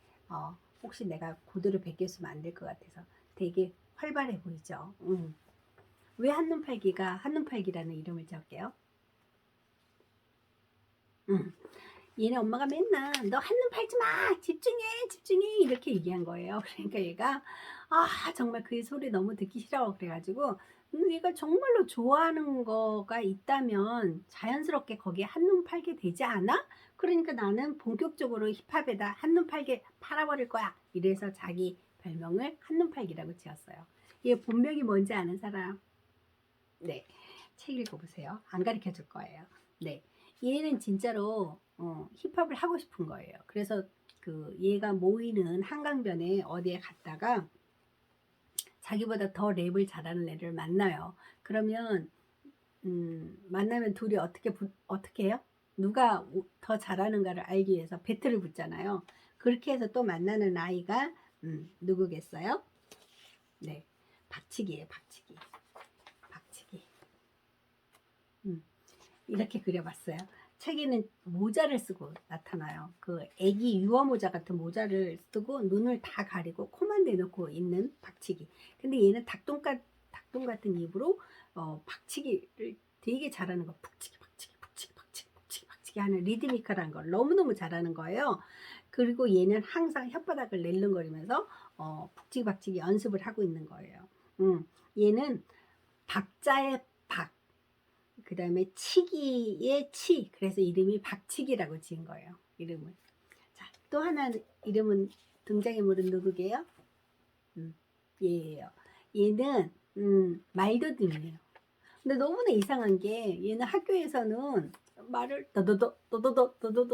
혹시 내가 구두를 베꼈으면 안 될 것 같아서 되게 활발해 보이죠? 왜 한눈팔기가 한눈팔기라는 이름을 지었게요? 얘네 엄마가 맨날 너 한눈 팔지 마 집중해 집중해 이렇게 얘기한 거예요. 그러니까 얘가 정말 그 소리 너무 듣기 싫어 그래가지고 얘가 정말로 좋아하는 거가 있다면 자연스럽게 거기에 한눈 팔게 되지 않아? 그러니까 나는 본격적으로 힙합에다 한눈 팔게 팔아버릴 거야. 이래서 자기 별명을 한눈 팔기라고 지었어요. 얘 본명이 뭔지 아는 사람? 네, 책 읽어보세요. 안 가르쳐 줄 거예요. 네, 얘는 진짜로 힙합을 하고 싶은 거예요. 그래서 그 얘가 모이는 한강변에 어디에 갔다가 자기보다 더 랩을 잘하는 애를 만나요. 그러면 만나면 둘이 어떻게 해요? 누가 더 잘하는가를 알기 위해서 배틀을 붙잖아요. 그렇게 해서 또 만나는 아이가 누구겠어요? 네, 박치기예요. 박치기. 박치기. 이렇게 그려봤어요. 책에는 모자를 쓰고 나타나요. 그 애기 유아 모자 같은 모자를 쓰고 눈을 다 가리고 코만 내놓고 있는 박치기. 근데 얘는 닭똥 같은 입으로 박치기를 되게 잘하는 거. 북치기 박치기 북치기 박치기 북치기 박치기 하는 리드미컬한 걸 너무너무 잘하는 거예요. 그리고 얘는 항상 혓바닥을 낼름거리면서 북치기 박치기 연습을 하고 있는 거예요. 얘는 박자의 박, 그 다음에 치기의 치, 그래서 이름이 박치기라고 지은 거예요. 이름을. 자, 또 하나 이름은 등장인물은 누구게요? 얘예요. 얘는 말더듬이에요. 근데 너무나 이상한 게 얘는 학교에서는 말을 더더더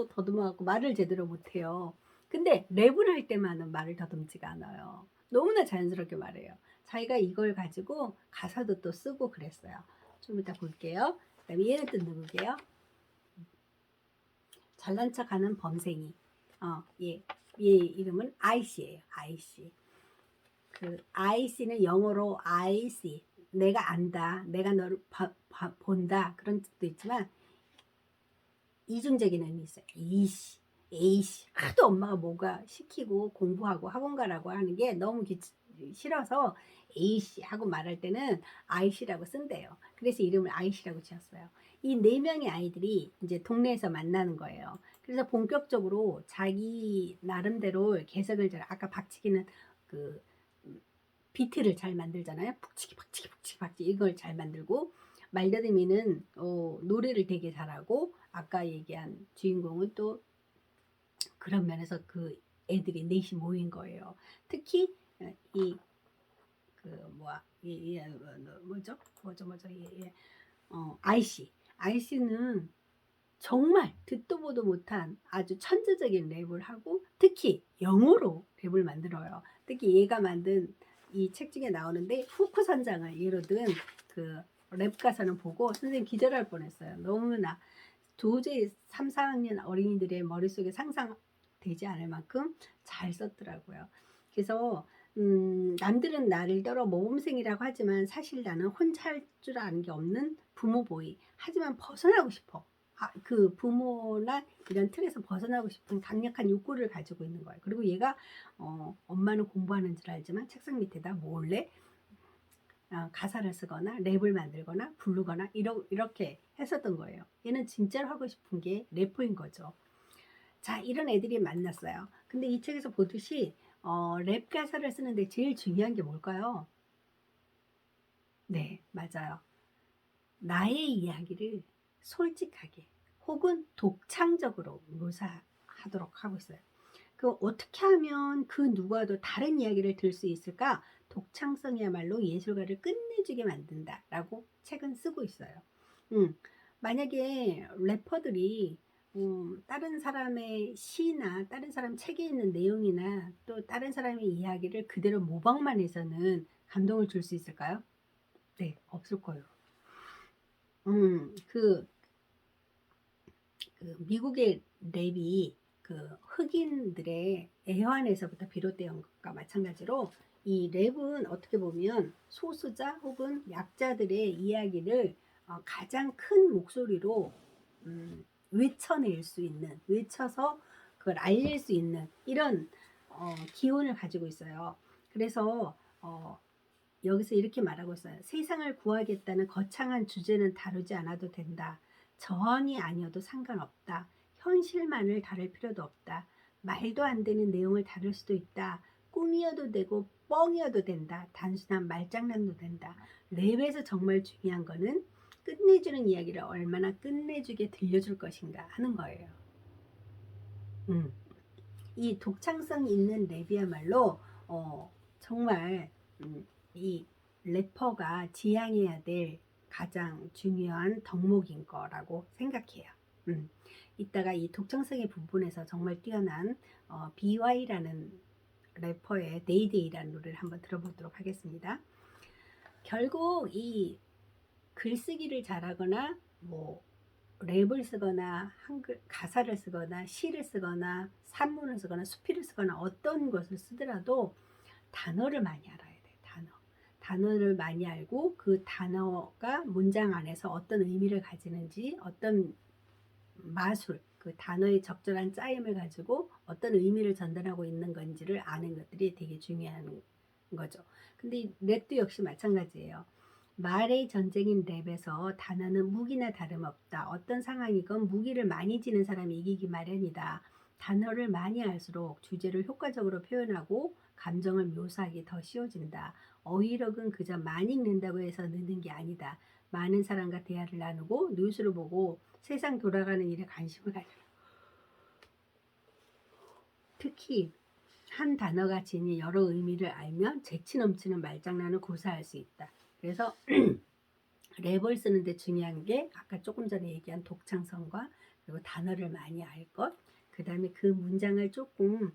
더듬어갖고 말을 제대로 못해요. 근데 랩을 할 때만은 말을 더듬지가 않아요. 너무나 자연스럽게 말해요. 자기가 이걸 가지고 가사도 또 쓰고 그랬어요. 좀 이따 볼게요. 그다음에 얘는 또 누구게요? 잘난 척하는 범생이. 얘 이름은 아이씨예요. 아이씨. 그 아이씨는 영어로 I see, 내가 안다, 내가 너를 본다 그런 뜻도 있지만 이중적인 의미 있어요. 이씨, 에이씨. 하도 엄마가 뭐가 시키고 공부하고 학원 가라고 하는 게 너무 싫어서 A씨 하고 말할 때는 아이씨라고 쓴대요. 그래서 이름을 아이씨라고 지었어요. 이 네 명의 아이들이 이제 동네에서 만나는 거예요. 그래서 본격적으로 자기 나름대로 개성을 아까 박치기는 그 비트를 잘 만들잖아요. 북치기 박치기 북치기 박치기 이걸 잘 만들고 말더듬이는 노래를 되게 잘하고 아까 얘기한 주인공은 또 그런 면에서 그 애들이 넷이 모인 거예요. 특히 이 그 뭐죠? 아이씨. 아이씨는 정말 듣도 보도 못한 아주 천재적인 랩을 하고 특히 영어로 랩을 만들어요. 특히 얘가 만든 이 책 중에 나오는데 후크 선장을 예로 든 그 랩 가사는 보고 선생님 기절할 뻔했어요. 너무나 도저히 3, 4학년 어린이들의 머릿속에 상상되지 않을 만큼 잘 썼더라고요. 그래서 남들은 나를 떨어 모범생이라고 하지만 사실 나는 혼자 할 줄 아는 게 없는 부모보이. 하지만 벗어나고 싶어. 그 부모나 이런 틀에서 벗어나고 싶은 강력한 욕구를 가지고 있는 거예요. 그리고 얘가 엄마는 공부하는 줄 알지만 책상 밑에다 몰래 가사를 쓰거나 랩을 만들거나 부르거나 이렇게 했었던 거예요. 얘는 진짜로 하고 싶은 게 래퍼인 거죠. 자, 이런 애들이 만났어요. 근데 이 책에서 보듯이 랩 가사를 쓰는데 제일 중요한 게 뭘까요? 네, 맞아요. 나의 이야기를 솔직하게 혹은 독창적으로 묘사하도록 하고 있어요. 그 어떻게 하면 그 누구와도 다른 이야기를 들을 수 있을까? 독창성이야말로 예술가를 끝내주게 만든다라고 책은 쓰고 있어요. 만약에 래퍼들이 다른 사람의 시나 다른 사람 책에 있는 내용이나 또 다른 사람의 이야기를 그대로 모방만 해서는 감동을 줄 수 있을까요? 네, 없을 거예요. 그 미국의 랩이 그 흑인들의 애환에서부터 비롯된 것과 마찬가지로 이 랩은 어떻게 보면 소수자 혹은 약자들의 이야기를 가장 큰 목소리로 외쳐낼 수 있는, 외쳐서 그걸 알릴 수 있는 이런 기운을 가지고 있어요. 그래서 여기서 이렇게 말하고 있어요. 세상을 구하겠다는 거창한 주제는 다루지 않아도 된다. 저항이 아니어도 상관없다. 현실만을 다룰 필요도 없다. 말도 안 되는 내용을 다룰 수도 있다. 꿈이어도 되고 뻥이어도 된다. 단순한 말장난도 된다. 랩에서 정말 중요한 거는 끝내주는 이야기를 얼마나 끝내주게 들려줄 것인가 하는 거예요. 이 독창성 있는 랩이야말로 정말 이 래퍼가 지향해야 될 가장 중요한 덕목인 거라고 생각해요. 이따가 이 독창성의 부분에서 정말 뛰어난 BY라는 래퍼의 데이데이라는 노래를 한번 들어보도록 하겠습니다. 결국 이 글쓰기를 잘하거나 뭐 랩을 쓰거나 한글 가사를 쓰거나 시를 쓰거나 산문을 쓰거나 수필을 쓰거나 어떤 것을 쓰더라도 단어를 많이 알아야 돼. 단어를 많이 알고 그 단어가 문장 안에서 어떤 의미를 가지는지 어떤 마술 그 단어의 적절한 짜임을 가지고 어떤 의미를 전달하고 있는 건지를 아는 것들이 되게 중요한 거죠. 근데 랩도 역시 마찬가지예요. 말의 전쟁인 랩에서 단어는 무기나 다름없다. 어떤 상황이건 무기를 많이 지는 사람이 이기기 마련이다. 단어를 많이 알수록 주제를 효과적으로 표현하고 감정을 묘사하기 더 쉬워진다. 어휘력은 그저 많이 읽는다고 해서 느는 게 아니다. 많은 사람과 대화를 나누고 뉴스를 보고 세상 돌아가는 일에 관심을 가져라. 특히 한 단어가 지닌 여러 의미를 알면 재치 넘치는 말장난을 구사할 수 있다. 그래서 랩을 쓰는데 중요한 게 아까 조금 전에 얘기한 독창성과 그리고 단어를 많이 알 것, 그 다음에 그 문장을 조금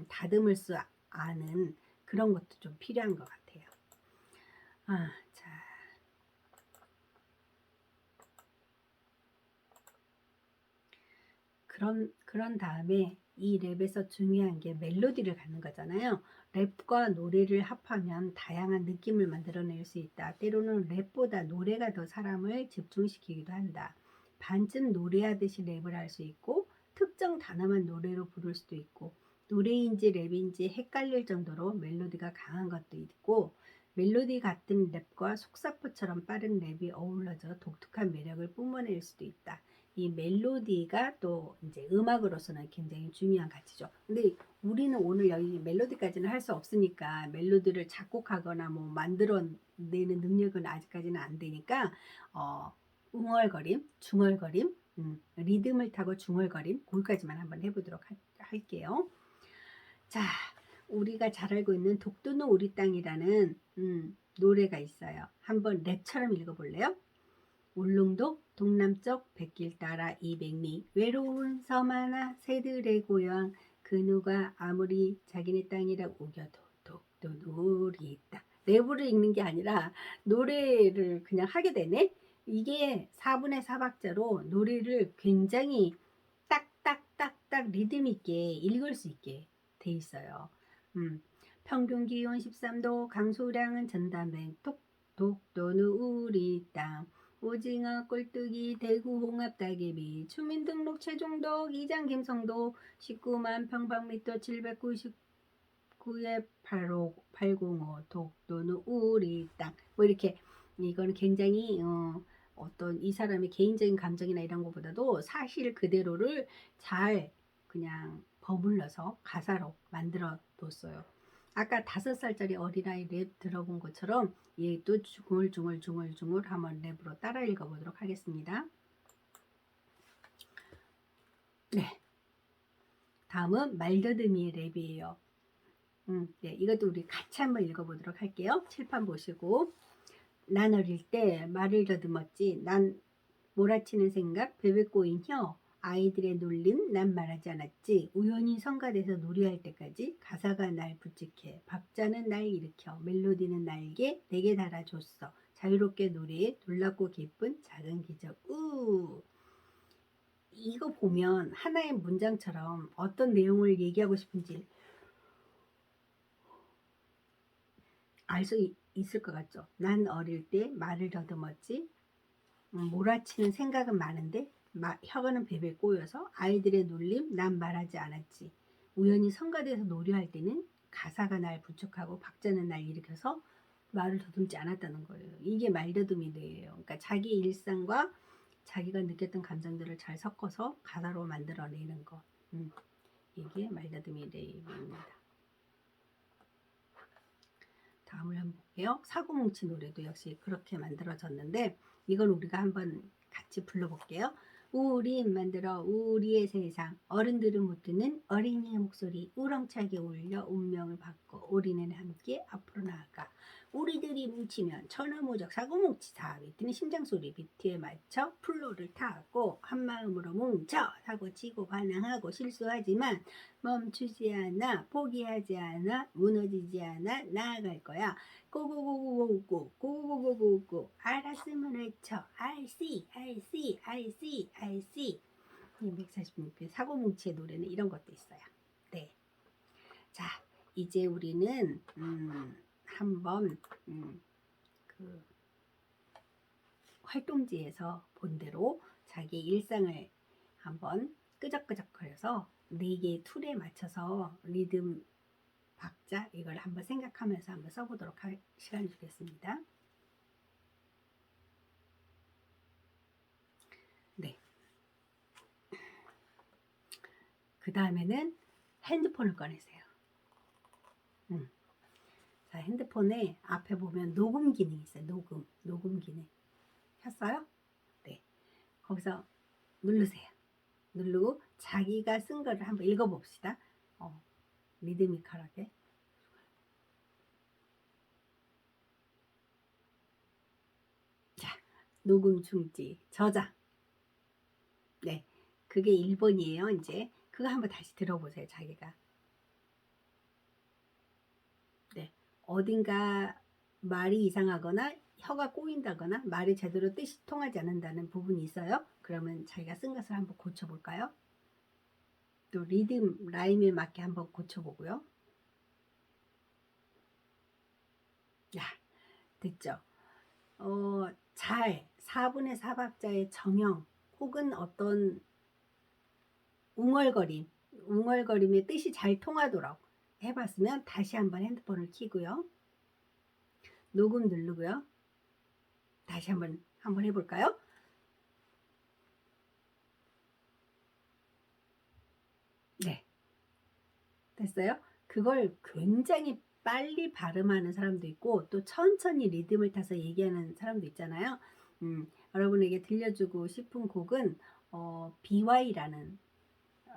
다듬을 수 아는 그런 것도 좀 필요한 것 같아요. 자. 그런 다음에 이 랩에서 중요한 게 멜로디를 갖는 거잖아요. 랩과 노래를 합하면 다양한 느낌을 만들어낼 수 있다. 때로는 랩보다 노래가 더 사람을 집중시키기도 한다. 반쯤 노래하듯이 랩을 할 수 있고 특정 단어만 노래로 부를 수도 있고 노래인지 랩인지 헷갈릴 정도로 멜로디가 강한 것도 있고 멜로디 같은 랩과 속사포처럼 빠른 랩이 어우러져 독특한 매력을 뿜어낼 수도 있다. 이 멜로디가 또 이제 음악으로서는 굉장히 중요한 가치죠. 근데 우리는 오늘 여기 멜로디까지는 할 수 없으니까 멜로디를 작곡하거나 뭐 만들어내는 능력은 아직까지는 안 되니까 웅얼거림, 중얼거림, 리듬을 타고 중얼거림 거기까지만 한번 해보도록 할게요. 자, 우리가 잘 알고 있는 독도는 우리 땅이라는 노래가 있어요. 한번 랩처럼 읽어볼래요? 울릉도 동남쪽 백길 따라 200리 외로운 섬 하나 새들의 고향 그 누가 아무리 자기네 땅이라고 우겨도 독도 놀이 있다. 랩을 읽는 게 아니라 노래를 그냥 하게 되네. 이게 4분의 4박자로 노래를 굉장히 딱딱딱딱 리듬 있게 읽을 수 있게 돼 있어요. 평균 기온 13도 강수량은 전담백 독도는 우리 땅 오징어 꼴뚜기 대구 홍합 따개비 주민등록 최종독 이장 김성도 19만 평방미터 799에 805 독도는 우리 땅 뭐 이렇게 이거는 굉장히 어떤 이 사람의 개인적인 감정이나 이런 것보다도 사실 그대로를 잘 그냥 버물러서 가사로 만들어 뒀어요. 아까 5살짜리 어린아이 랩 들어본 것처럼 얘도 중얼중얼 한번 랩으로 따라 읽어보도록 하겠습니다. 네, 다음은 말더듬이의 랩이에요. 네, 이것도 우리 같이 한번 읽어보도록 할게요. 칠판 보시고. 난 어릴 때 말을 더듬었지. 난 몰아치는 생각, 베베 꼬인 혀, 아이들의 놀림 난 말하지 않았지. 우연히 성가대서 놀이할 때까지 가사가 날 부직해. 박자는 날 일으켜. 멜로디는 날개 내게 달아줬어. 자유롭게 노래해 놀랍고 기쁜 작은 기적. 이거 보면 하나의 문장처럼 어떤 내용을 얘기하고 싶은지 알 수 있을 것 같죠. 난 어릴 때 말을 더듬었지. 몰아치는 생각은 많은데 혀가는 베베 꼬여서 아이들의 놀림 난 말하지 않았지. 우연히 성가대에서 노래할 때는 가사가 날 부축하고 박자는 날 일으켜서 말을 더듬지 않았다는 거예요. 이게 말더듬이래요. 그러니까 자기 일상과 자기가 느꼈던 감정들을 잘 섞어서 가사로 만들어내는 거. 이게 말더듬이 랩입니다. 다음을 한번 볼게요. 사고뭉치 노래도 역시 그렇게 만들어졌는데 이건 우리가 한번 같이 불러볼게요. 우린 만들어 우리의 세상 어른들은 못 듣는 어린이의 목소리 우렁차게 울려 운명을 바꿔 우리는 함께 앞으로 나아가 우리들이 뭉치면 천하무적 사고뭉치 사위 뜨는 심장소리 비트에 맞춰 플로를 타고 한마음으로 뭉쳐 사고치고 반항하고 실수하지만 멈추지 않아 포기하지 않아 무너지지 않아 나아갈 거야. 고고고고고고고고고고고 알았으면 외쳐 I see I see I see I see 246편 사고뭉치의 노래는 이런 것도 있어요. 네, 자 이제 우리는 한번 그 활동지에서 본 대로 자기 일상을 한번 끄적끄적거려서 4개의 툴에 맞춰서 리듬 박자 이걸 한번 생각하면서 한번 써보도록 할 시간을 주겠습니다. 네. 그 다음에는 핸드폰을 꺼내세요. 자, 핸드폰에 앞에 보면 녹음 기능이 있어요. 녹음 기능. 켰어요? 네. 거기서 누르세요. 누르고 자기가 쓴 거를 한번 읽어봅시다. 리드미컬하게. 자, 녹음 중지, 저장. 네, 그게 1번이에요. 이제 그거 한번 다시 들어보세요. 자기가. 네, 어딘가 말이 이상하거나 혀가 꼬인다거나 말이 제대로 뜻이 통하지 않는다는 부분이 있어요. 그러면 자기가 쓴 것을 한번 고쳐볼까요? 또 리듬, 라임에 맞게 한번 고쳐보고요. 야, 됐죠? 잘 4분의 4박자의 정형 혹은 어떤 웅얼거림의 뜻이 잘 통하도록 해봤으면 다시 한번 핸드폰을 켜고요. 녹음 누르고요. 다시 한번 해볼까요? 네, 됐어요? 그걸 굉장히 빨리 발음하는 사람도 있고 또 천천히 리듬을 타서 얘기하는 사람도 있잖아요. 여러분에게 들려주고 싶은 곡은 BY라는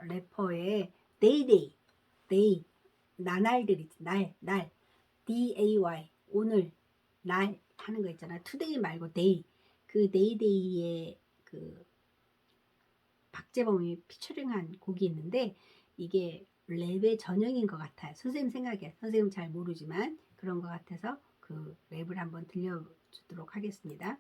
래퍼의 데이 나날들 있지 날 DAY 오늘 날 하는 거 있잖아. 투데이 말고 데이 그 데이데이의 그 박재범이 피처링한 곡이 있는데 이게 랩의 전형인 것 같아요. 선생님 생각에. 선생님 잘 모르지만 그런 것 같아서 그 랩을 한번 들려주도록 하겠습니다.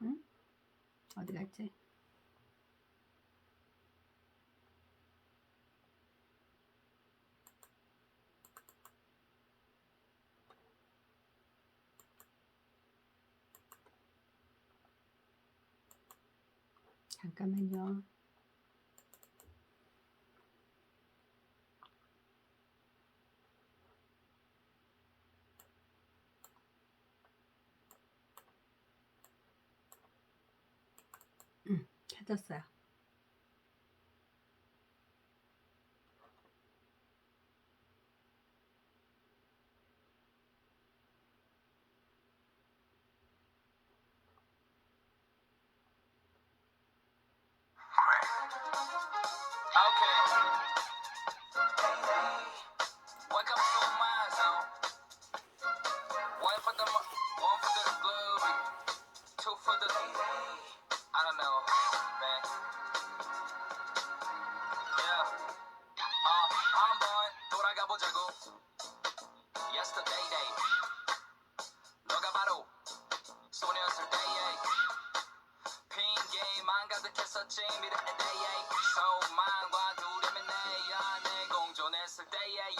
응? 어디 갔지? 잠깐만요. 찾았어요. Okay. Welcome to my zone. One for the glory, two for the I don't know, man. Yeah. 한번 돌아가 보자고. Yesterday day. 너가 바로 소녀였을 때에 핑계만 가득했었지 미래의 데이에 소망과 두려움이 내 안에 공존했을 때에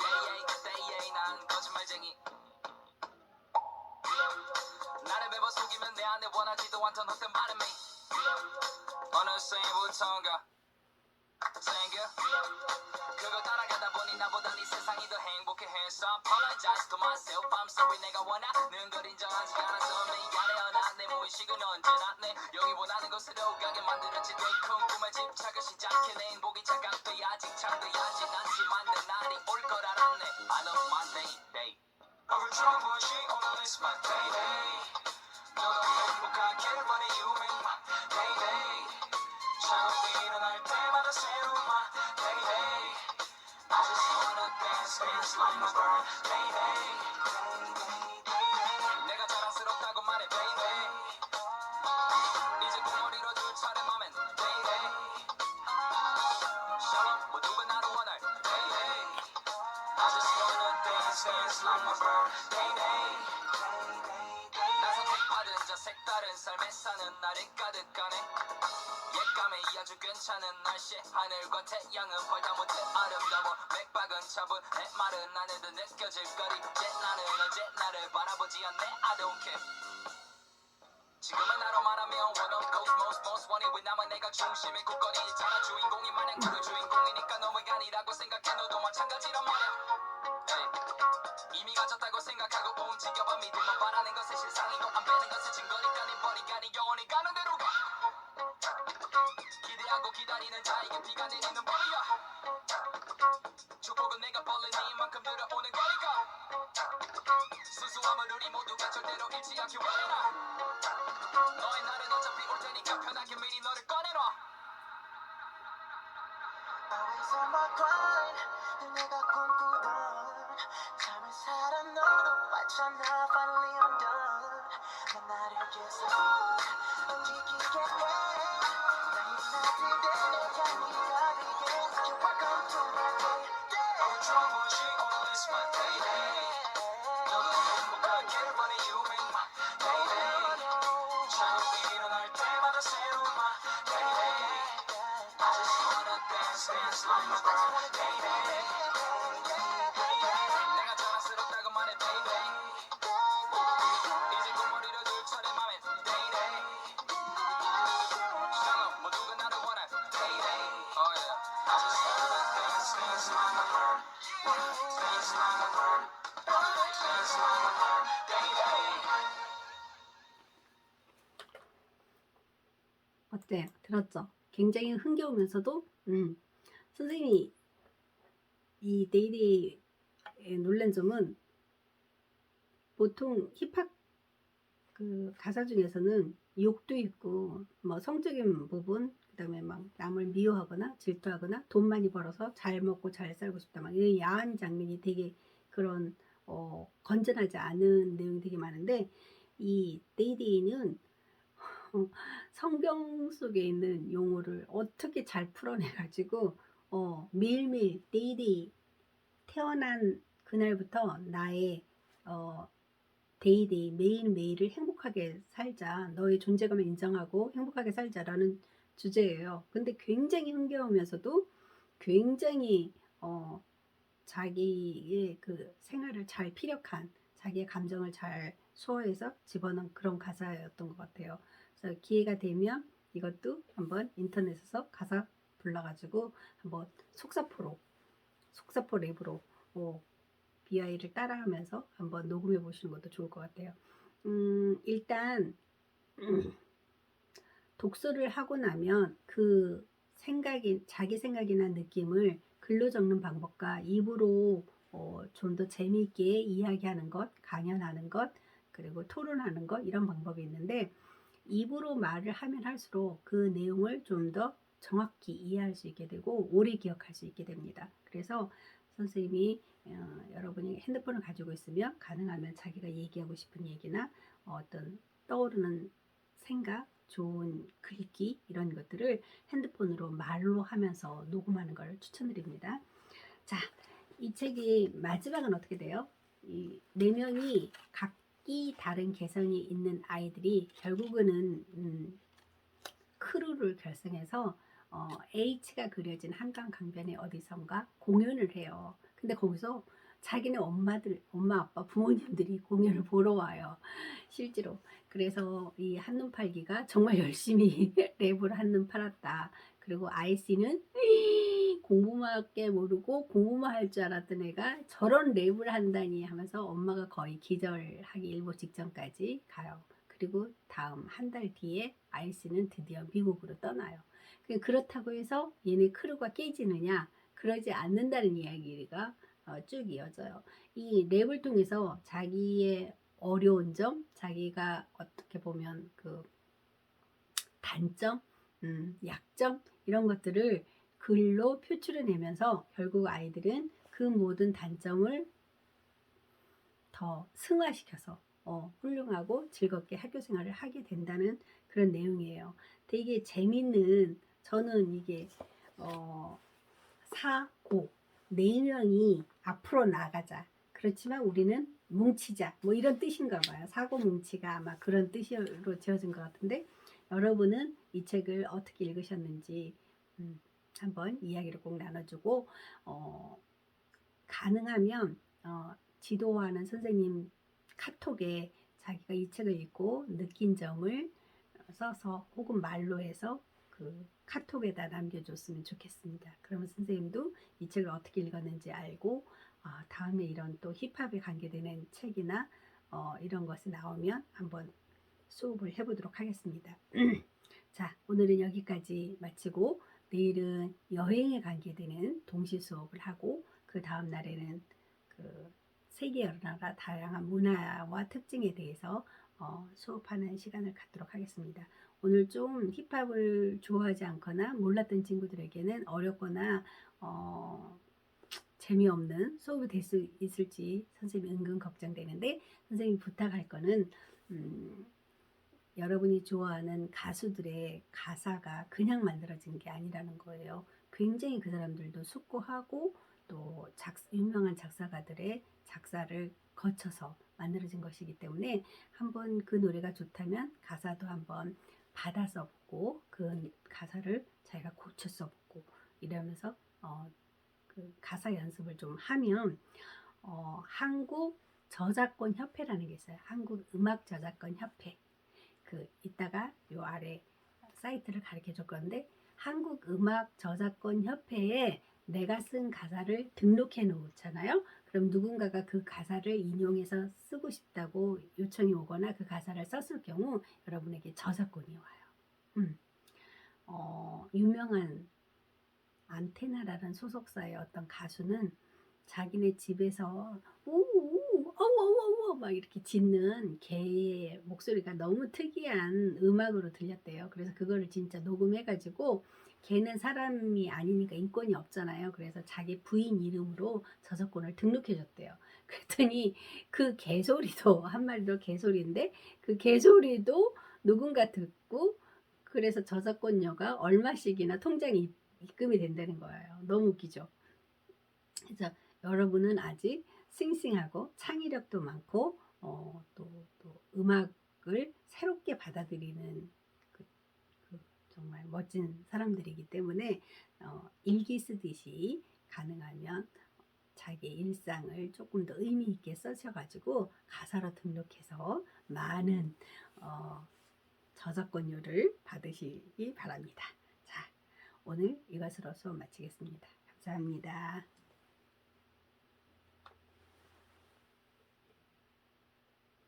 그때에 난 거짓말쟁이 나를 베어 속이면 내 안에 원하지도 않던 헛된 바람이 어느새부턴가 생겨 그걸 따라가다 보니 나보다 네 세상이 더 행복해했어 Apologize to myself I'm sorry 내가 원하는 걸 인정하지 않아서 미안해요 내 무의식은 언제나 내 여기 원하는 곳으로 가게 만들었지 내 큰 꿈에 집착을 시작해 내 행복이 착각돼 아직 잠들야진 않지만 내 날이 올 걸 알았네 I love my day 얼굴 좋은 것이 오늘 is my day 너도 행복하길 바래 you make my day 자고 일어날 때마다 새로운 my day I just wanna dance like my birthday 내가 자랑스럽다고 말해 baby 이제 꿈머리로 둘 차례 맘엔 baby 샬롬 모두가 나를 원할 baby I just wanna dance like my birthday 나 선택받은 자 색다른 삶에 사는 날이 가득하네 옛감에 아주 괜찮은 날씨 하늘과 태양은 벌다 못해 아름다워 맥박은 차분 내 말은 안 해도 느껴질 거리 이제 나는 언제 나를 바라보지 않네 I don't care 지금은 나로 말하면 one of those most wanted 왜 나만 내가 중심의 굳건이잖아 주인공이 마냥 그를 주인공이니까 너무가 아니라고 생각해 너도 마찬가지란 말야 이미 가졌다고 생각하고 움직여봐 믿음만 바라는 것은 실상이고 안 빼는 것은 증거니까 네 머리가 네 영혼이 가는 대로 가 기대하고 기다리는 자에게 비가 내리는 법이야 축복은 내가 벌린 이만큼 들어오는 거니까 수수함을 우리 모두가 절대로 잃지 않기 원해라 너의 날은 어차피 올 테니까 편하게 미리 너를 꺼내놔 Always on my grind 내가 꿈꾸던 삶을 살아 너도 왔잖아 Finally I'm done 난 나를 계속 움직이게 해 내가 자랑스럽다고 말해 baby 이제 꿈머리로 둘 차례 맘엔 day 샬롬 모두가 나를 원할 day oh yeah I just wanna dance like a bird dance like a bird dance like a bird day 어때요? 들었죠? 굉장히 흥겨우면서도 선생님이 이 데이데이에 놀란 점은 보통 힙합 그 가사 중에서는 욕도 있고 뭐 성적인 부분, 그다음에 막 남을 미워하거나 질투하거나 돈 많이 벌어서 잘 먹고 잘 살고 싶다, 막 이런 야한 장면이 되게 그런 건전하지 않은 내용이 되게 많은데, 이 데이데이는 성경 속에 있는 용어를 어떻게 잘 풀어내가지고 매일매일 데이데이, 태어난 그날부터 나의 데이데이, 매일매일을 행복하게 살자, 너의 존재감을 인정하고 행복하게 살자라는 주제예요. 근데 굉장히 흥겨우면서도 굉장히 자기의 그 생활을 잘 피력한, 자기의 감정을 잘 소화해서 집어넣은 그런 가사였던 것 같아요. 그래서 기회가 되면 이것도 한번 인터넷에서 가사 불러가지고 한번 속사포로, 속사포 랩으로 BI를 따라하면서 한번 녹음해 보시는 것도 좋을 것 같아요. 일단 독서를 하고 나면 그 생각이, 자기 생각이나 느낌을 글로 적는 방법과 입으로 좀 더 재미있게 이야기하는 것, 강연하는 것, 그리고 토론하는 것, 이런 방법이 있는데, 입으로 말을 하면 할수록 그 내용을 좀 더 정확히 이해할 수 있게 되고 오래 기억할 수 있게 됩니다. 그래서 선생님이 여러분이 핸드폰을 가지고 있으면 가능하면 자기가 얘기하고 싶은 얘기나 어떤 떠오르는 생각, 좋은 글귀, 이런 것들을 핸드폰으로 말로 하면서 녹음하는 걸 추천드립니다. 자, 이 책의 마지막은 어떻게 돼요? 이 4명이 각기 다른 개성이 있는 아이들이 결국은 크루를 결성해서 H가 그려진 한강 강변의 어디선가 공연을 해요. 근데 거기서 자기네 엄마들, 엄마 아빠 부모님들이 공연을 보러 와요, 실제로. 그래서 이 한눈 팔기가 정말 열심히 랩을 한눈 팔았다. 그리고 아이씨는 공부밖에 모르고 공부만 할 줄 알았던 애가 저런 랩을 한다니 하면서 엄마가 거의 기절하기 일보 직전까지 가요. 그리고 다음 한 달 뒤에 아이씨는 드디어 미국으로 떠나요. 그렇다고 해서 얘네 크루가 깨지느냐? 그러지 않는다는 이야기가 쭉 이어져요. 이 랩을 통해서 자기의 어려운 점, 자기가 어떻게 보면 그 단점, 약점, 이런 것들을 글로 표출해내면서 결국 아이들은 그 모든 단점을 더 승화시켜서 훌륭하고 즐겁게 학교 생활을 하게 된다는 그런 내용이에요. 되게 재밌는, 저는 이게 사고, 4명이 앞으로 나가자, 그렇지만 우리는 뭉치자, 뭐 이런 뜻인가 봐요. 사고 뭉치가 아마 그런 뜻으로 지어진 것 같은데, 여러분은 이 책을 어떻게 읽으셨는지 한번 이야기를 꼭 나눠주고, 가능하면 지도하는 선생님 카톡에 자기가 이 책을 읽고 느낀 점을 써서 혹은 말로 해서 그 카톡에다 남겨줬으면 좋겠습니다. 그러면 선생님도 이 책을 어떻게 읽었는지 알고 다음에 이런 또 힙합에 관계되는 책이나 이런 것이 나오면 한번 수업을 해보도록 하겠습니다. 자, 오늘은 여기까지 마치고 내일은 여행에 관계되는 동시 수업을 하고, 그 다음 날에는 그 세계 여러 나라 다양한 문화와 특징에 대해서 수업하는 시간을 갖도록 하겠습니다. 오늘 좀 힙합을 좋아하지 않거나 몰랐던 친구들에게는 어렵거나 재미없는 수업이 될 수 있을지 선생님이 은근 걱정되는데, 선생님이 부탁할 거는 여러분이 좋아하는 가수들의 가사가 그냥 만들어진 게 아니라는 거예요. 굉장히 그 사람들도 숙고하고 또 유명한 작사가들의 작사를 거쳐서 만들어진 것이기 때문에 한번 그 노래가 좋다면 가사도 한번 받아 써보고 그 가사를 자기가 고쳐 써보고 이러면서 그 가사 연습을 좀 하면 한국 저작권 협회라는 게 있어요. 한국 음악 저작권 협회. 이따가 요 아래 사이트를 가르쳐 줄 건데, 한국 음악 저작권 협회에 내가 쓴 가사를 등록해 놓잖아요. 그럼 누군가가 그 가사를 인용해서 쓰고 싶다고 요청이 오거나 그 가사를 썼을 경우 여러분에게 저작권이 와요. 유명한 안테나라는 소속사의 어떤 가수는 자기네 집에서 우우 어우어우어우 막 이렇게 짖는 개의 목소리가 너무 특이한 음악으로 들렸대요. 그래서 그거를 진짜 녹음해가지고 개는 사람이 아니니까 인권이 없잖아요. 그래서 자기 부인 이름으로 저작권을 등록해줬대요. 그랬더니 그 개소리도 한 마리도 개소리인데 그 개소리도 누군가 듣고 그래서 저작권료가 얼마씩이나 통장에 입금이 된다는 거예요. 너무 웃기죠. 그래서 여러분은 아직 싱싱하고 창의력도 많고 또 음악을 새롭게 받아들이는 그, 그 정말 멋진 사람들이기 때문에 일기 쓰듯이 가능하면 자기 일상을 조금 더 의미 있게 쓰셔가지고 가사로 등록해서 많은 저작권료를 받으시기 바랍니다. 자, 오늘 이것으로 수업 마치겠습니다. 감사합니다.